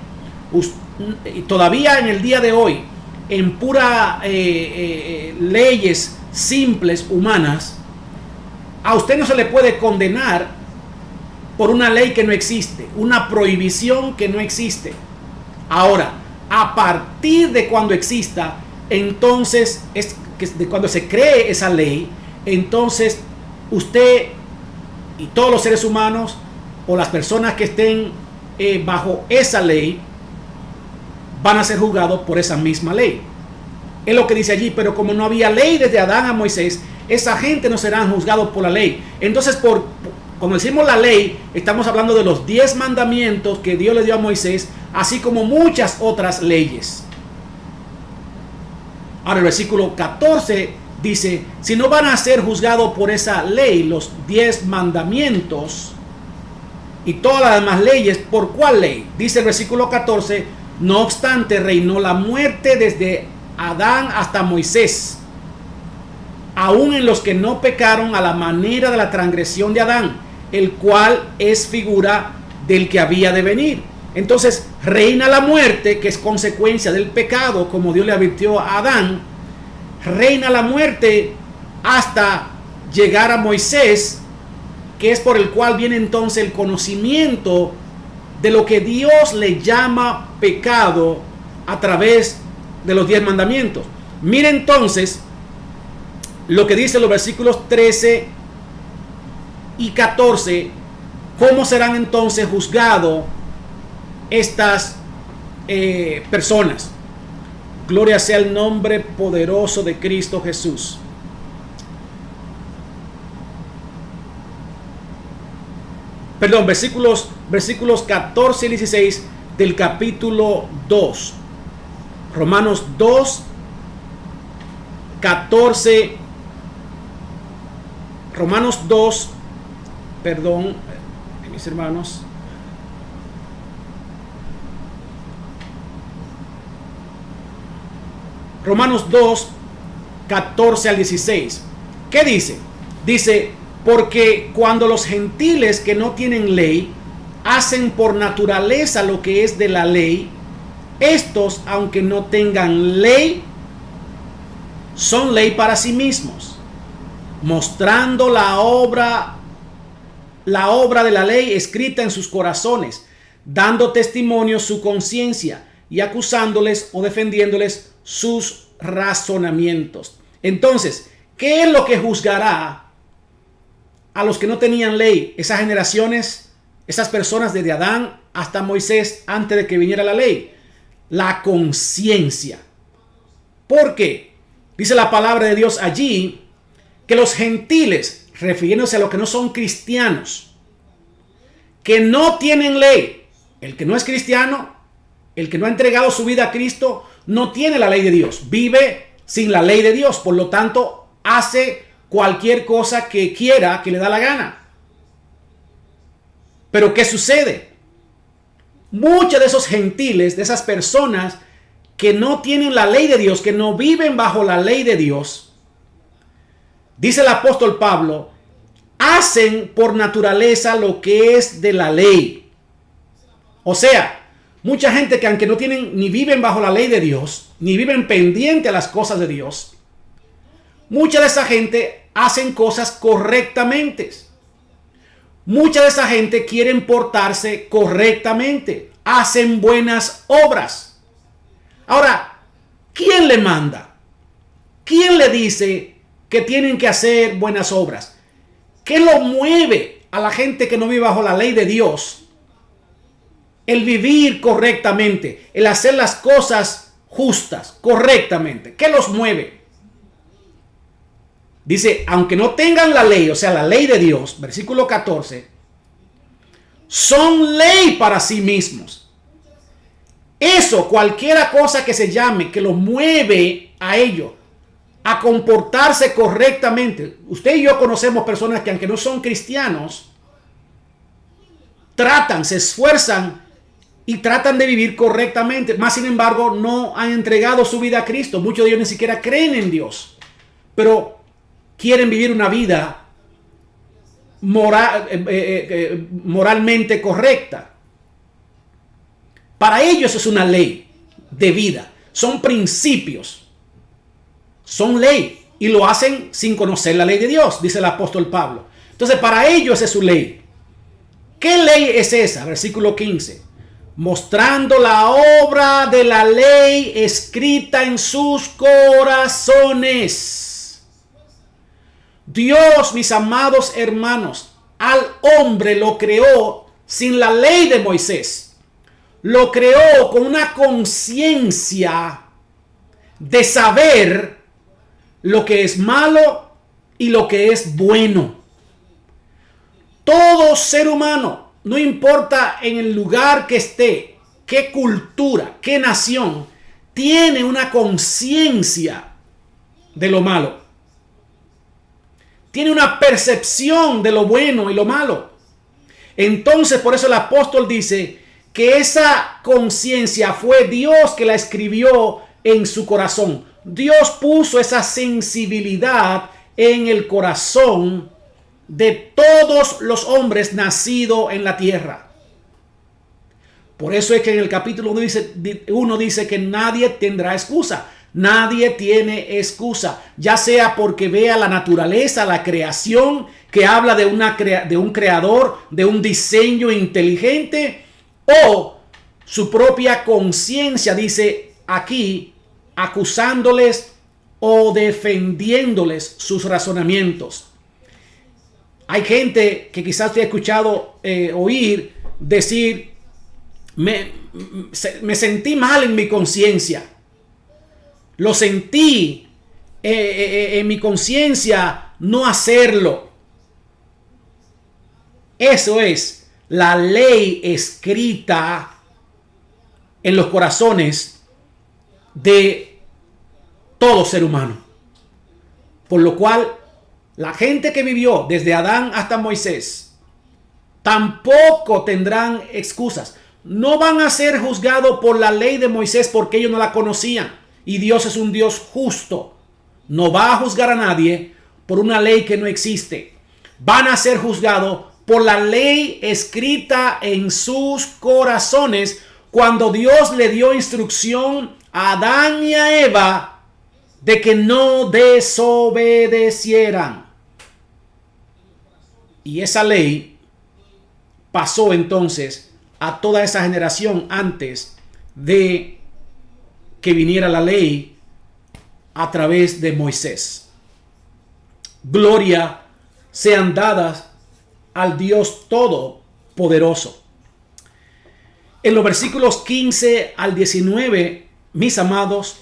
Todavía en el día de hoy, en pura leyes simples, humanas, a usted no se le puede condenar por una ley que no existe, una prohibición que no existe. Ahora, a partir de cuando exista, entonces, es de cuando se cree esa ley, entonces usted y todos los seres humanos o las personas que estén bajo esa ley van a ser juzgados por esa misma ley. Es lo que dice allí. Pero como no había ley desde Adán a Moisés, esa gente no serán juzgados por la ley. Entonces, cuando decimos la ley, estamos hablando de los 10 mandamientos que Dios le dio a Moisés, así como muchas otras leyes. Ahora el versículo 14 dice, si no van a ser juzgados por esa ley, los 10 mandamientos y todas las demás leyes, ¿por cuál ley? Dice el versículo 14, no obstante reinó la muerte desde Adán hasta Moisés, aún en los que no pecaron a la manera de la transgresión de Adán, el cual es figura del que había de venir. Entonces reina la muerte, que es consecuencia del pecado, como Dios le advirtió a Adán. Reina la muerte hasta llegar a Moisés, que es por el cual viene entonces el conocimiento de lo que Dios le llama pecado a través de los 10 mandamientos. Mire entonces lo que dice los versículos 13 y 14, cómo serán entonces juzgados estas personas. Gloria sea el nombre poderoso de Cristo Jesús. Perdón, versículos 14 y 16 del capítulo 2. Romanos 2, 14. Romanos 2, perdón, mis hermanos. Romanos 2, 14 al 16. ¿Qué dice? Dice, porque cuando los gentiles que no tienen ley hacen por naturaleza lo que es de la ley, estos, aunque no tengan ley, son ley para sí mismos, mostrando la obra de la ley escrita en sus corazones, dando testimonio su conciencia y acusándoles o defendiéndoles sus razonamientos. Entonces, ¿qué es lo que juzgará a los que no tenían ley? Esas generaciones, esas personas desde Adán hasta Moisés, antes de que viniera la ley. La conciencia. ¿Por qué? Dice la palabra de Dios allí que los gentiles, refiriéndose a los que no son cristianos, que no tienen ley, el que no es cristiano, el que no ha entregado su vida a Cristo, no tiene la ley de Dios, vive sin la ley de Dios, por lo tanto hace cualquier cosa que quiera, que le da la gana. Pero ¿qué sucede? Muchos de esos gentiles, de esas personas que no tienen la ley de Dios, que no viven bajo la ley de Dios, dice el apóstol Pablo, hacen por naturaleza lo que es de la ley. O sea, mucha gente que aunque no tienen ni viven bajo la ley de Dios, ni viven pendiente a las cosas de Dios, mucha de esa gente hacen cosas correctamente. Mucha de esa gente quieren portarse correctamente, hacen buenas obras. Ahora, ¿quién le manda? ¿Quién le dice que tienen que hacer buenas obras? ¿Qué lo mueve a la gente que no vive bajo la ley de Dios? El vivir correctamente, el hacer las cosas justas, correctamente. ¿Qué los mueve? Dice, aunque no tengan la ley, o sea, la ley de Dios, versículo 14, son ley para sí mismos. Eso, cualquiera cosa que se llame, que los mueve a ello, a comportarse correctamente. Usted y yo conocemos personas que aunque no son cristianos, tratan, se esfuerzan y tratan de vivir correctamente. Más sin embargo, no han entregado su vida a Cristo. Muchos de ellos ni siquiera creen en Dios. Pero quieren vivir una vida moralmente correcta. Para ellos es una ley de vida. Son principios. Son ley. Y lo hacen sin conocer la ley de Dios, dice el apóstol Pablo. Entonces, para ellos es su ley. ¿Qué ley es esa? Versículo 15. Mostrando la obra de la ley escrita en sus corazones. Dios, mis amados hermanos, al hombre lo creó sin la ley de Moisés. Lo creó con una conciencia de saber lo que es malo y lo que es bueno. Todo ser humano, no importa en el lugar que esté, qué cultura, qué nación, tiene una conciencia de lo malo. Tiene una percepción de lo bueno y lo malo. Entonces, por eso el apóstol dice que esa conciencia fue Dios que la escribió en su corazón. Dios puso esa sensibilidad en el corazón de todos los hombres nacidos en la tierra. Por eso es que en el capítulo 1 dice que nadie tendrá excusa. Nadie tiene excusa, ya sea porque vea la naturaleza, la creación, que habla de un creador, de un diseño inteligente, o su propia conciencia, dice aquí, acusándoles o defendiéndoles sus razonamientos. Hay gente que quizás te ha escuchado oír decir, me sentí mal en mi conciencia. Lo sentí en mi conciencia no hacerlo. Eso es la ley escrita en los corazones de todo ser humano. Por lo cual, la gente que vivió desde Adán hasta Moisés tampoco tendrán excusas. No van a ser juzgados por la ley de Moisés porque ellos no la conocían. Y Dios es un Dios justo. No va a juzgar a nadie por una ley que no existe. Van a ser juzgados por la ley escrita en sus corazones cuando Dios le dio instrucción a Adán y a Eva de que no desobedecieran. Y esa ley pasó entonces a toda esa generación antes de que viniera la ley a través de Moisés. Gloria sean dadas al Dios Todopoderoso. En los versículos 15 al 19, mis amados,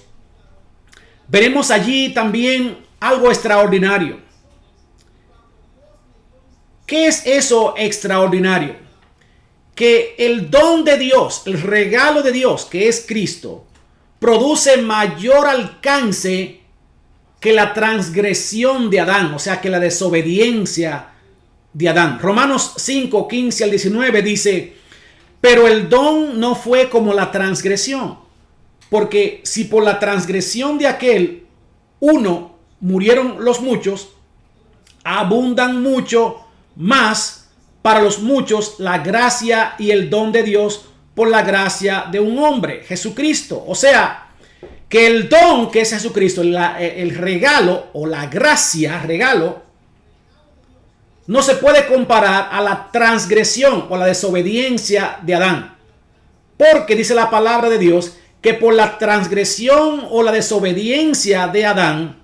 veremos allí también algo extraordinario. ¿Qué es eso extraordinario? Que el don de Dios, el regalo de Dios, que es Cristo, produce mayor alcance que la transgresión de Adán, o sea, que la desobediencia de Adán. Romanos 5, 15 al 19 dice, pero el don no fue como la transgresión, porque si por la transgresión de aquel uno murieron los muchos, abundan mucho más para los muchos la gracia y el don de Dios por la gracia de un hombre, Jesucristo. O sea, que el don que es Jesucristo, el regalo o la gracia, regalo, no se puede comparar a la transgresión o la desobediencia de Adán. Porque dice la palabra de Dios que por la transgresión o la desobediencia de Adán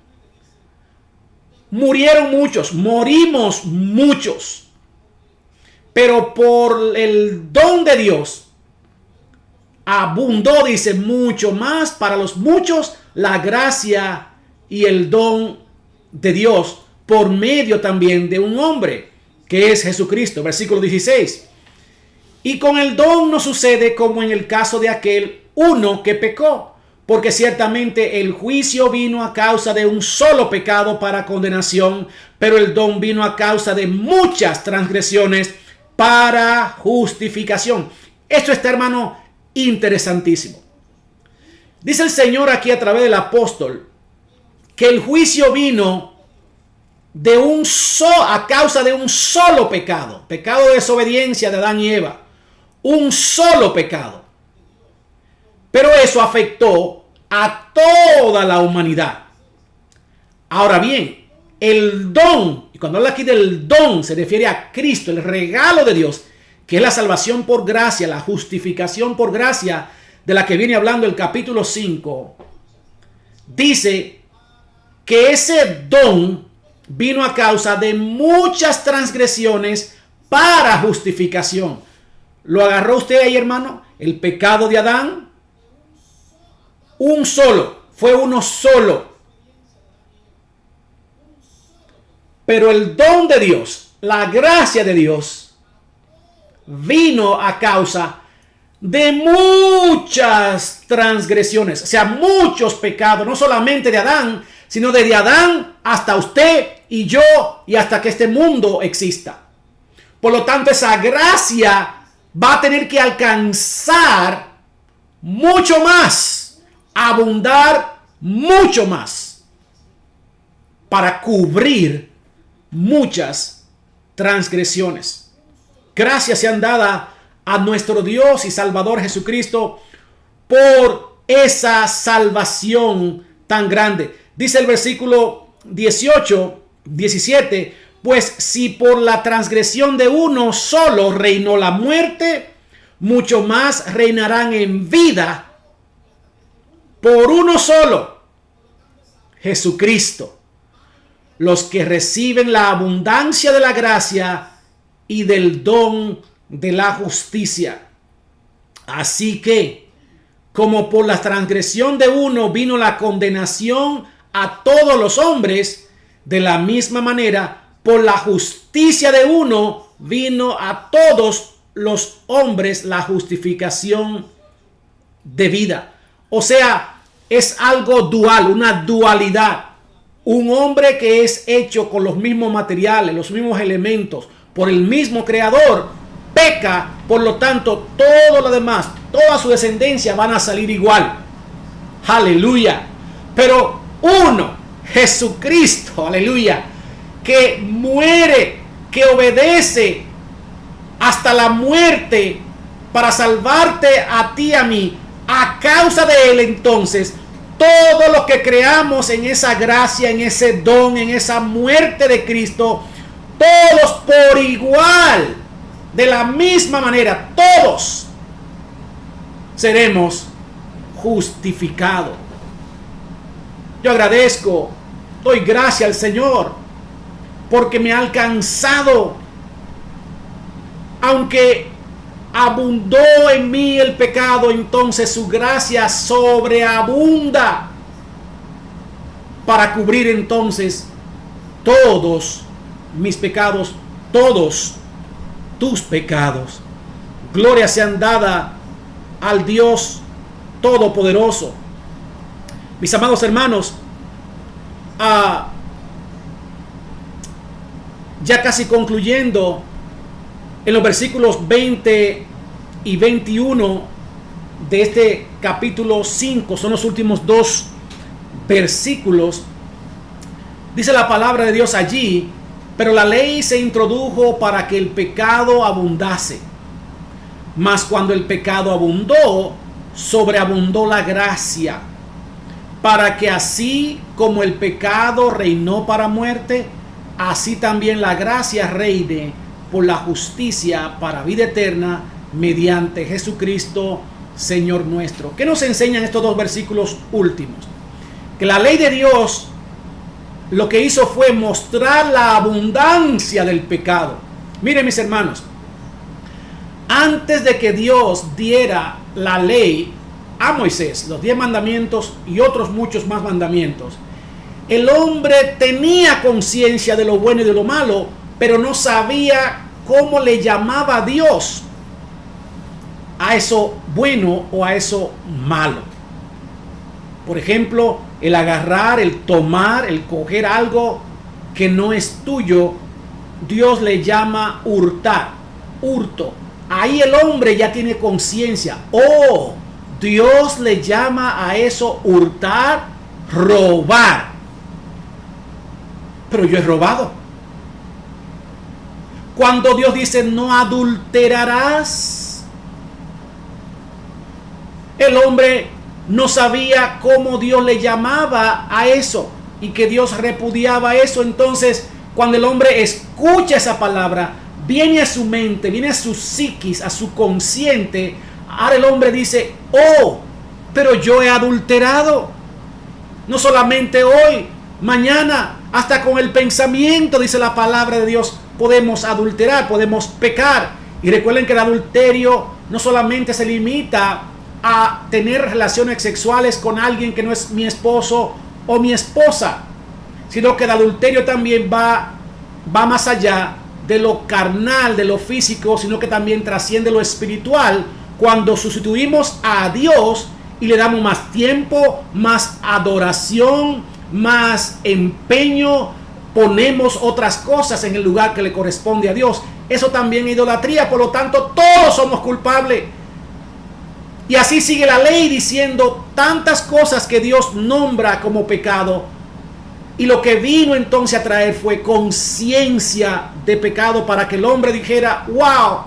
murieron muchos, morimos muchos. Pero por el don de Dios abundó, dice, mucho más para los muchos la gracia y el don de Dios por medio también de un hombre que es Jesucristo. Versículo 16. Y con el don no sucede como en el caso de aquel uno que pecó, porque ciertamente el juicio vino a causa de un solo pecado para condenación, pero el don vino a causa de muchas transgresiones para justificación. Esto está, hermano, interesantísimo. Dice el Señor aquí a través del apóstol que el juicio vino a causa de un solo pecado, pecado de desobediencia de Adán y Eva, un solo pecado. Pero eso afectó a toda la humanidad. Ahora bien, el don, y cuando habla aquí del don, se refiere a Cristo, el regalo de Dios, que es la salvación por gracia, la justificación por gracia, de la que viene hablando el capítulo 5, dice que ese don vino a causa de muchas transgresiones para justificación. ¿Lo agarró usted ahí, hermano? El pecado de Adán, un solo, fue uno solo. Pero el don de Dios, la gracia de Dios, vino a causa de muchas transgresiones, o sea, muchos pecados, no solamente de Adán, sino desde Adán hasta usted y yo y hasta que este mundo exista. Por lo tanto, esa gracia va a tener que alcanzar mucho más, abundar mucho más, para cubrir muchas transgresiones. Gracias sean dadas a nuestro Dios y Salvador Jesucristo por esa salvación tan grande. Dice el versículo 17, pues si por la transgresión de uno solo reinó la muerte, mucho más reinarán en vida por uno solo, Jesucristo, los que reciben la abundancia de la gracia y del don de la justicia. Así que, como por la transgresión de uno vino la condenación a todos los hombres, de la misma manera, por la justicia de uno vino a todos los hombres la justificación de vida. O sea, es algo dual, una dualidad. Un hombre que es hecho con los mismos materiales, los mismos elementos, por el mismo creador, peca, por lo tanto, todo lo demás, toda su descendencia van a salir igual. Aleluya. Pero uno, Jesucristo, aleluya, que muere, que obedece hasta la muerte para salvarte a ti y a mí, a causa de él, entonces, todos los que creamos en esa gracia, en ese don, en esa muerte de Cristo, todos por igual, de la misma manera, todos seremos justificados. Yo agradezco, doy gracias al Señor, porque me ha alcanzado, aunque abundó en mí el pecado, entonces su gracia sobreabunda para cubrir entonces todos mis pecados, todos tus pecados. Gloria sean dada al Dios Todopoderoso. Mis amados hermanos, ya casi concluyendo, en los versículos 20 y 21 de este capítulo 5, son los últimos dos versículos, dice la palabra de Dios allí: pero la ley se introdujo para que el pecado abundase, mas cuando el pecado abundó, sobreabundó la gracia, para que así como el pecado reinó para muerte, así también la gracia reine por la justicia para vida eterna mediante Jesucristo, Señor nuestro. ¿Qué nos enseñan estos dos versículos últimos? Que la ley de Dios lo que hizo fue mostrar la abundancia del pecado. Miren, mis hermanos, antes de que Dios diera la ley a Moisés, los 10 mandamientos y otros muchos más mandamientos, el hombre tenía conciencia de lo bueno y de lo malo, pero no sabía cómo le llamaba a Dios a eso bueno o a eso malo. Por ejemplo, el agarrar, el tomar, el coger algo que no es tuyo, Dios le llama hurtar, hurto. Ahí el hombre ya tiene conciencia. Oh, Dios le llama a eso hurtar, robar. Pero yo he robado. Cuando Dios dice no adulterarás, el hombre no sabía cómo Dios le llamaba a eso y que Dios repudiaba eso. Entonces, cuando el hombre escucha esa palabra, viene a su mente, viene a su psiquis, a su consciente. Ahora el hombre dice: oh, pero yo he adulterado. No solamente hoy, mañana, hasta con el pensamiento, dice la palabra de Dios, podemos adulterar, podemos pecar. Y recuerden que el adulterio no solamente se limita a tener relaciones sexuales con alguien que no es mi esposo o mi esposa, sino que el adulterio también va más allá de lo carnal, de lo físico, sino que también trasciende lo espiritual, cuando sustituimos a Dios y le damos más tiempo, más adoración, más empeño, ponemos otras cosas en el lugar que le corresponde a Dios. Eso también es idolatría, por lo tanto todos somos culpables. Y así sigue la ley diciendo tantas cosas que Dios nombra como pecado. Y lo que vino entonces a traer fue conciencia de pecado para que el hombre dijera: wow,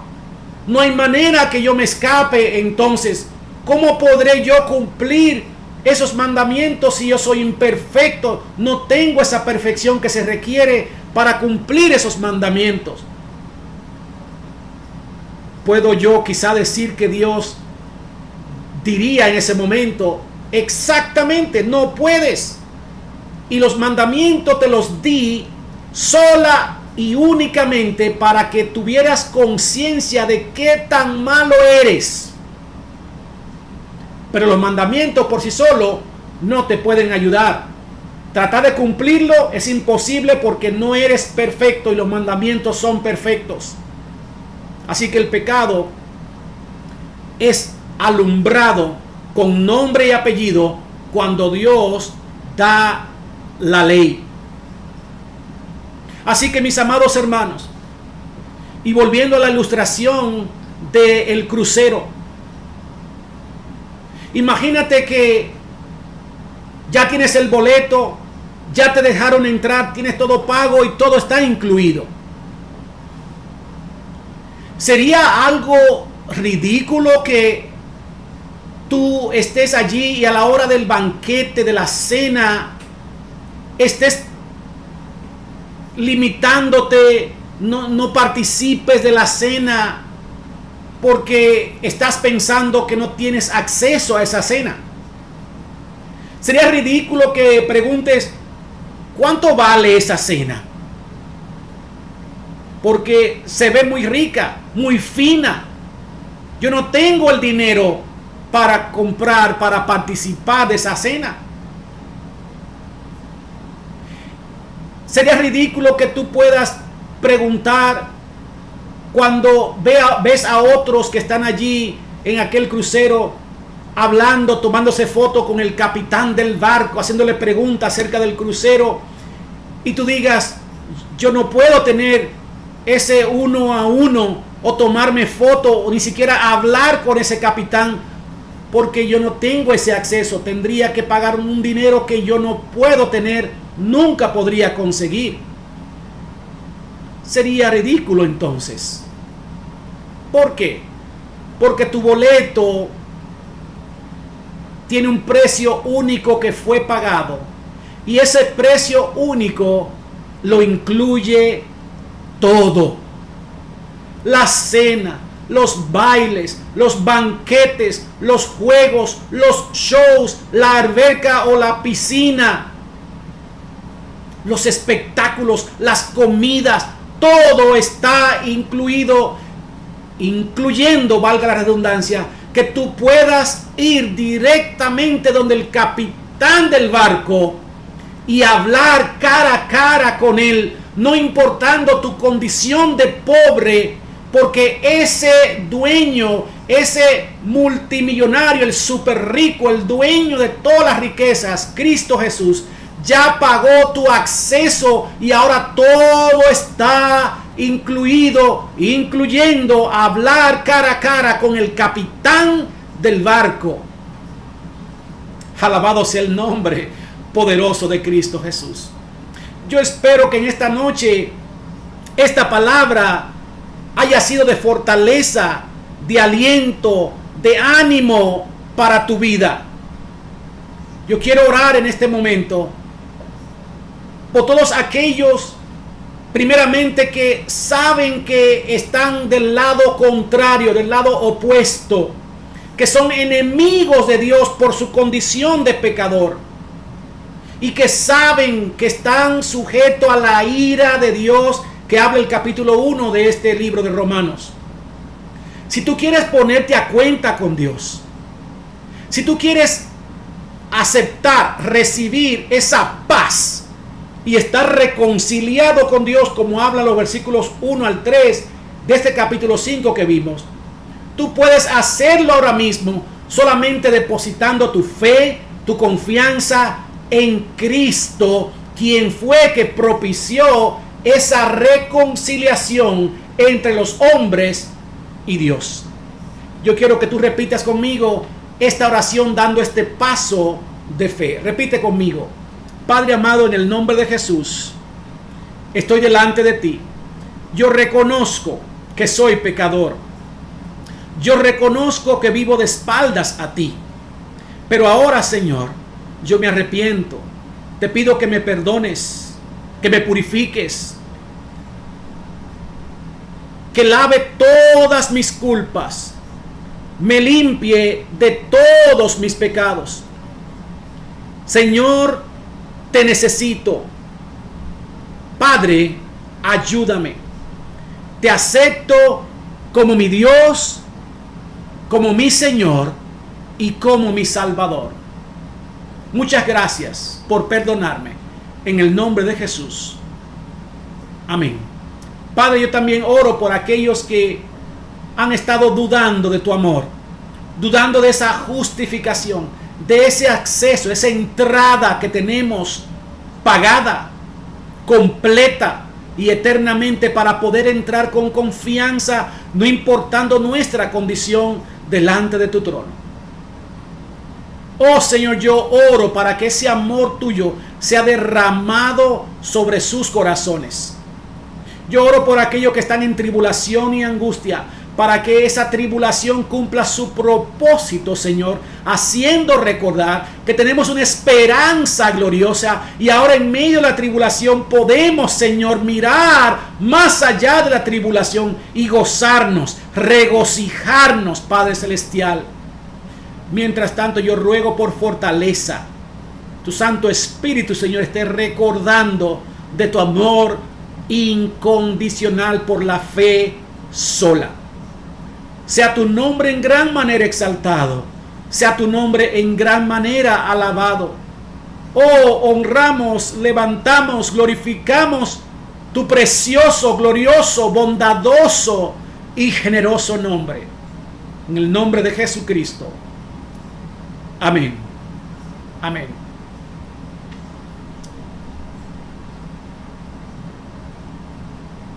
no hay manera que yo me escape. Entonces, ¿cómo podré yo cumplir esos mandamientos si yo soy imperfecto? No tengo esa perfección que se requiere para cumplir esos mandamientos. Puedo yo quizá decir que Dios diría en ese momento: exactamente, no puedes. Y los mandamientos te los di sola y únicamente para que tuvieras conciencia de qué tan malo eres. Pero los mandamientos por sí solos no te pueden ayudar. Tratar de cumplirlo es imposible porque no eres perfecto y los mandamientos son perfectos. Así que el pecado es alumbrado con nombre y apellido cuando Dios da la ley. Así que, mis amados hermanos, y volviendo a la ilustración del crucero, imagínate que ya tienes el boleto, ya te dejaron entrar, tienes todo pago y todo está incluido. Sería algo ridículo que tú estés allí y a la hora del banquete, de la cena, estés limitándote, no participes de la cena porque estás pensando que no tienes acceso a esa cena. Sería ridículo que preguntes: ¿cuánto vale esa cena? Porque se ve muy rica, muy fina. Yo no tengo el dinero para comprar, para participar de esa cena. Sería ridículo que tú puedas preguntar cuando ves a otros que están allí en aquel crucero hablando, tomándose foto con el capitán del barco, haciéndole preguntas acerca del crucero, y tú digas: yo no puedo tener ese uno a uno o tomarme foto o ni siquiera hablar con ese capitán porque yo no tengo ese acceso. Tendría que pagar un dinero que yo no puedo tener, nunca podría conseguir. Sería ridículo entonces. ¿Por qué? Porque tu boleto tiene un precio único que fue pagado, y ese precio único lo incluye todo: la cena, los bailes, los banquetes, los juegos, los shows, la alberca o la piscina, los espectáculos, las comidas, todo está incluido, incluyendo, valga la redundancia, que tú puedas ir directamente donde el capitán del barco y hablar cara a cara con él, no importando tu condición de pobre, porque ese dueño, ese multimillonario, el súper rico, el dueño de todas las riquezas, Cristo Jesús, ya pagó tu acceso y ahora todo está incluido, incluyendo hablar cara a cara con el capitán del barco. Alabado sea el nombre poderoso de Cristo Jesús. Yo espero que en esta noche esta palabra haya sido de fortaleza, de aliento, de ánimo para tu vida. Yo quiero orar en este momento por todos aquellos, primeramente, que saben que están del lado contrario, del lado opuesto, que son enemigos de Dios por su condición de pecador, y que saben que están sujetos a la ira de Dios que habla el capítulo 1 de este libro de Romanos. Si tú quieres ponerte a cuenta con Dios, Si tú quieres aceptar, recibir esa paz y estar reconciliado con Dios, como habla los versículos 1 al 3 de este capítulo 5 que vimos, tú puedes hacerlo ahora mismo solamente depositando tu fe, tu confianza en Cristo, quien fue que propició esa reconciliación entre los hombres y Dios. Yo quiero que tú repitas conmigo esta oración dando este paso de fe. Repite conmigo: Padre amado, en el nombre de Jesús, estoy delante de ti. Yo reconozco que soy pecador. Yo reconozco que vivo de espaldas a ti. Pero ahora, Señor, yo me arrepiento. Te pido que me perdones, que me purifiques, que lave todas mis culpas, me limpie de todos mis pecados. Señor, te necesito. Padre, ayúdame. Te acepto como mi Dios, como mi Señor y como mi Salvador. Muchas gracias por perdonarme. En el nombre de Jesús. Amén. Padre, yo también oro por aquellos que han estado dudando de tu amor, dudando de esa justificación, de ese acceso, esa entrada que tenemos pagada, completa y eternamente, para poder entrar con confianza, no importando nuestra condición, delante de tu trono. Oh Señor, yo oro para que ese amor tuyo sea derramado sobre sus corazones. Yo oro por aquellos que están en tribulación y angustia, para que esa tribulación cumpla su propósito, Señor, haciendo recordar que tenemos una esperanza gloriosa, y ahora en medio de la tribulación podemos, Señor, mirar más allá de la tribulación y gozarnos, regocijarnos, Padre Celestial. Mientras tanto, yo ruego por fortaleza. Tu Santo Espíritu, Señor, esté recordando de tu amor incondicional por la fe sola. Sea tu nombre en gran manera exaltado. Sea tu nombre en gran manera alabado. Oh, honramos, levantamos, glorificamos tu precioso, glorioso, bondadoso y generoso nombre. En el nombre de Jesucristo. Amén. Amén.